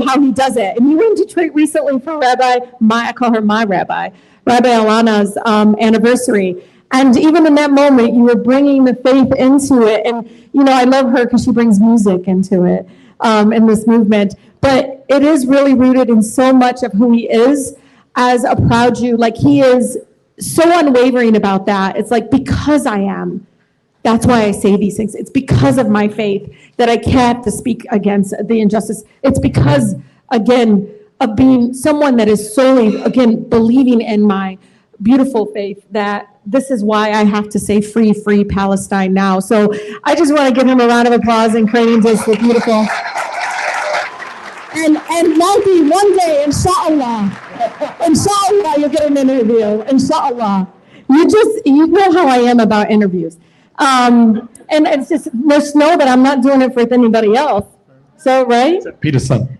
how he does it. And he went to Detroit recently for I call her my Rabbi Alana's anniversary. And even in that moment, you were bringing the faith into it. And, you know, I love her because she brings music into it in this movement. But it is really rooted in so much of who he is as a proud Jew. Like, he is so unwavering about that. It's like, because I am, that's why I say these things. It's because of my faith that I have to speak against the injustice. It's because, again, of being someone that is solely, again, believing in my beautiful faith, that this is why I have to say free, free Palestine now. So I just want to give him a round of applause and creating this beautiful. And Mehdi, one day, inshallah, you'll get an interview, inshallah. You know how I am about interviews. And it's just know that I'm not doing it for anybody else. So, right? Peter's son.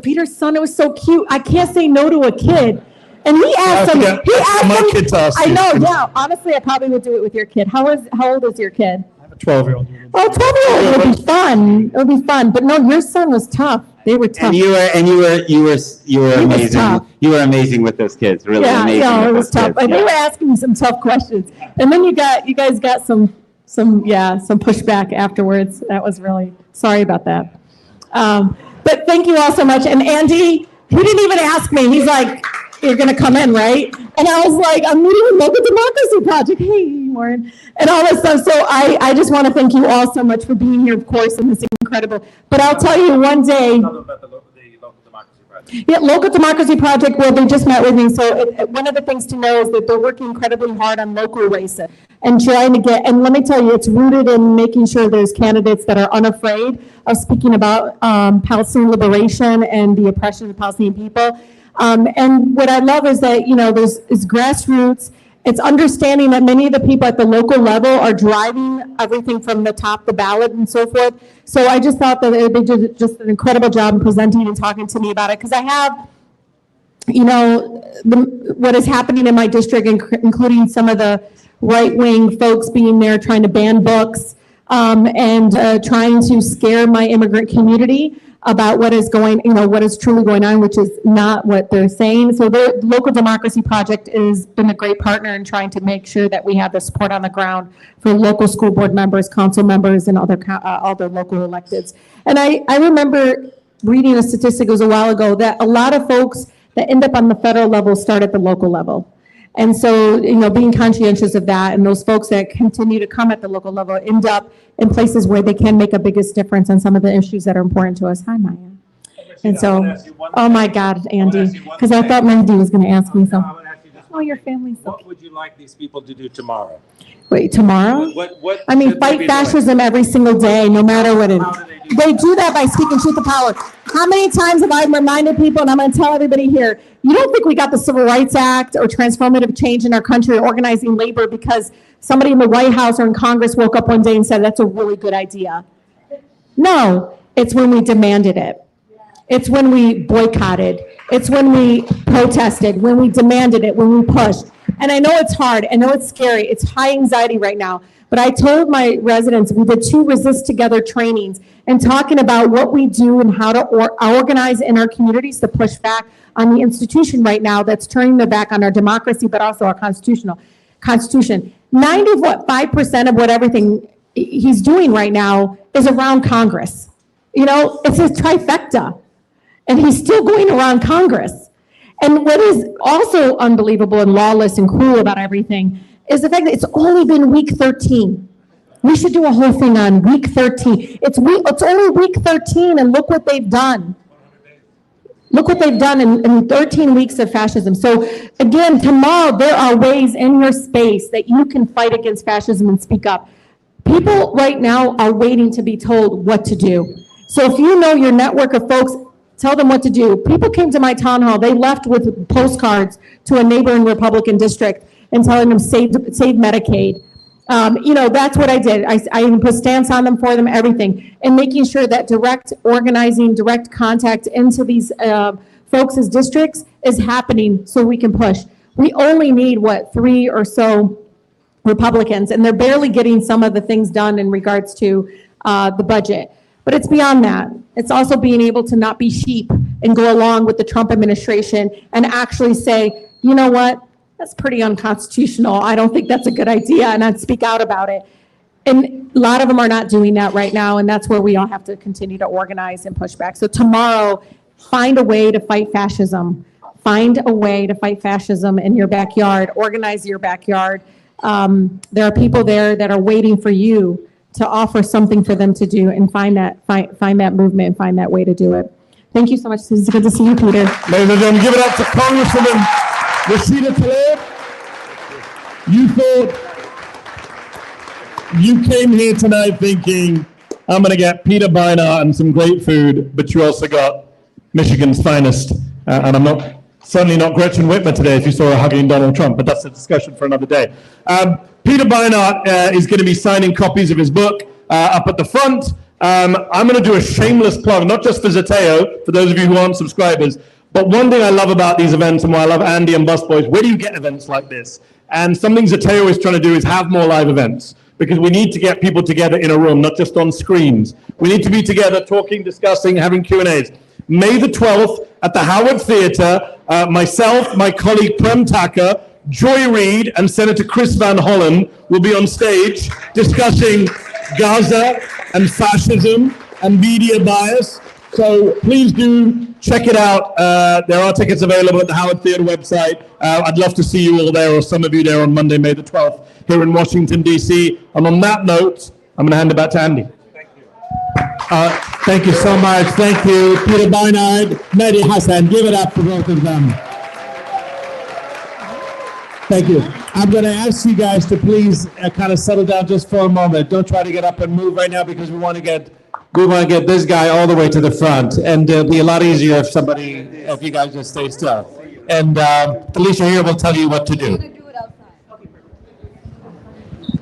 Peter's son, it was so cute. I can't say no to a kid. And he asked him. My kid's asked I you. know, yeah. Honestly, I probably would do it with your kid. How old is your kid? I have a 12-year-old. Oh, 12-year-old would be fun. It would be fun. But no, your son was tough. They were tough. And you were amazing. tough. You were amazing with those kids. Really amazing. Yeah, it with was those tough. kids. They were asking me some tough questions, and then you guys got some pushback afterwards. That was really sorry about that. But thank you all so much. And Andy, he didn't even ask me. He's like, "You're gonna come in, right?" And I was like, "I'm meeting with Local Democracy Project." Hey, Warren, and all this stuff. So I just want to thank you all so much for being here, of course, and this incredible. But I'll tell you one day. Yeah, Local Democracy Project, well, they just met with me. So one of the things to know is that they're working incredibly hard on local race and trying to get, and let me tell you, it's rooted in making sure there's candidates that are unafraid of speaking about Palestinian liberation and the oppression of the Palestinian people. And what I love is that, you know, it's grassroots. It's understanding that many of the people at the local level are driving everything from the top, the ballot and so forth. So I just thought that they did just an incredible job in presenting and talking to me about it. Because I have, you know, what is happening in my district, including some of the right-wing folks being there trying to ban books and trying to scare my immigrant community. about what is what is truly going on, which is not what they're saying. So the Local Democracy Project has been a great partner in trying to make sure that we have the support on the ground for local school board members, council members, and other local electeds. And I remember reading a statistic, it was a while ago, that a lot of folks that end up on the federal level start at the local level. And so, being conscientious of that, and those folks that continue to come at the local level end up in places where they can make a biggest difference on some of the issues that are important to us. Hi, Maya. And so, oh my God, Andy, because I thought Mehdi was going to ask me something. Oh, your family's so What would you like these people to do tomorrow? Wait, tomorrow? What I mean, should they fight be fascism every single day, no matter what it is. They do that by speaking truth to power. How many times have I reminded people, and I'm going to tell everybody here, you don't think we got the Civil Rights Act or transformative change in our country or organizing labor because somebody in the White House or in Congress woke up one day and said, that's a really good idea. No, it's when we demanded it. It's when we boycotted. It's when we protested, when we demanded it, when we pushed. And I know it's hard. I know it's scary. It's high anxiety right now. But I told my residents, we did 2 Resist Together trainings and talking about what we do and how to organize in our communities to push back on the institution right now that's turning their back on our democracy, but also our constitution. 5% of what everything he's doing right now is around Congress. It's a trifecta. And he's still going around Congress. And what is also unbelievable and lawless and cruel about everything is the fact that it's only been week 13. We should do a whole thing on week 13. It's only week 13, and look what they've done. Look what they've done in 13 weeks of fascism. So again, tomorrow, there are ways in your space that you can fight against fascism and speak up. People right now are waiting to be told what to do. So if you know your network of folks, tell them what to do. People came to my town hall. They left with postcards to a neighboring Republican district and telling them save Medicaid. That's what I did. I even put stamps on them for them, everything, and making sure that direct organizing, direct contact into these folks' districts is happening so we can push. We only need, 3 or so Republicans, and they're barely getting some of the things done in regards to the budget. But it's beyond that. It's also being able to not be sheep and go along with the Trump administration and actually say, you know what, that's pretty unconstitutional. I don't think that's a good idea, and I'd speak out about it. And a lot of them are not doing that right now, and that's where we all have to continue to organize and push back. So tomorrow, find a way to fight fascism. Find a way to fight fascism in your backyard. Organize your backyard. There are people there that are waiting for you to offer something for them to do, and find that movement and find that way to do it. Thank you so much. It's good to see you, Peter. Ladies and gentlemen, give it up to Congresswoman Rashida Tlaib. You came here tonight thinking, I'm going to get Peter Beinart and some great food, but you also got Michigan's finest. And I'm certainly not Gretchen Whitmer today if you saw her hugging Donald Trump, but that's a discussion for another day. Peter Beinart is going to be signing copies of his book up at the front. I'm going to do a shameless plug, not just for Zateo, for those of you who aren't subscribers, but one thing I love about these events and why I love Andy and Busboys, where do you get events like this? And something Zateo is trying to do is have more live events, because we need to get people together in a room, not just on screens. We need to be together talking, discussing, having Q&As. May the 12th at the Howard Theater, myself, my colleague Prem Thakur, Joy Reid, and Senator Chris Van Hollen will be on stage discussing Gaza and fascism and media bias. So please do check it out. There are tickets available at the Howard Theater website. I'd love to see you all there, or some of you there on Monday, May the 12th, here in Washington, D.C. And on that note, I'm going to hand it back to Andy. Thank you so much. Thank you, Peter Beinart, Mehdi Hasan. Give it up for both of them. Thank you. I'm going to ask you guys to please kind of settle down just for a moment. Don't try to get up and move right now, because we want to get this guy all the way to the front, and it'll be a lot easier if you guys just stay still. And Alicia here will tell you what to do.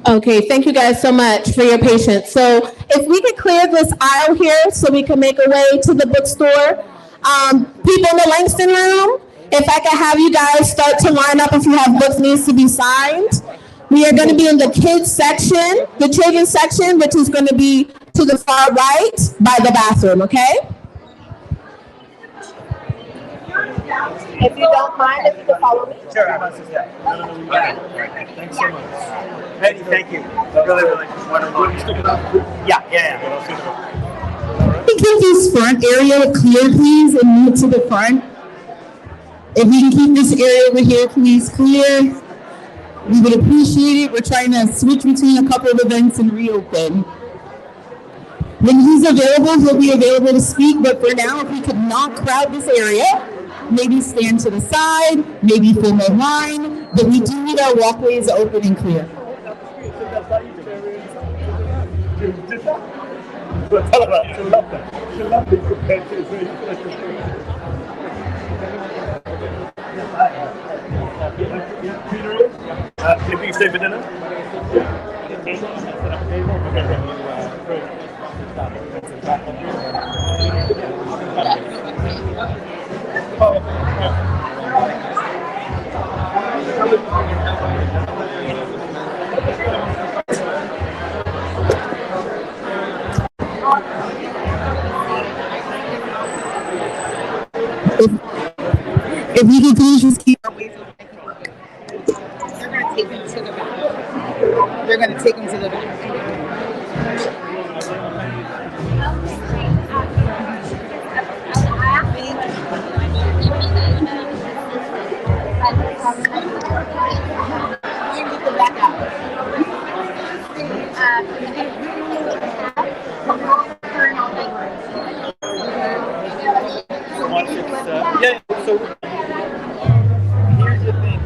Okay, thank you guys so much for your patience. So if we could clear this aisle here so we can make our way to the bookstore. People in the Langston room, if I could have you guys start to line up if you have books needs to be signed. We are going to be in the kids section, the children's section, which is going to be to the far right by the bathroom, okay? If you don't mind, if you could follow me. Sure, I must have. Thanks so much. Mehdi, thank you. Really wonderful. Yeah. Can we keep this front area clear, please, and move to the front? If we can keep this area over here, please, clear, we would appreciate it. We're trying to switch between a couple of events and reopen. When he's available, he'll be available to speak, but for now, if we could not crowd this area, maybe stand to the side, maybe form a line, but we do need our walkways open and clear. Maybe you stay for dinner? If we can please just keep our ways open. They're going to take him to the back. Yeah, so here's the thing.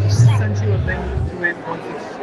Send you a link to it once it's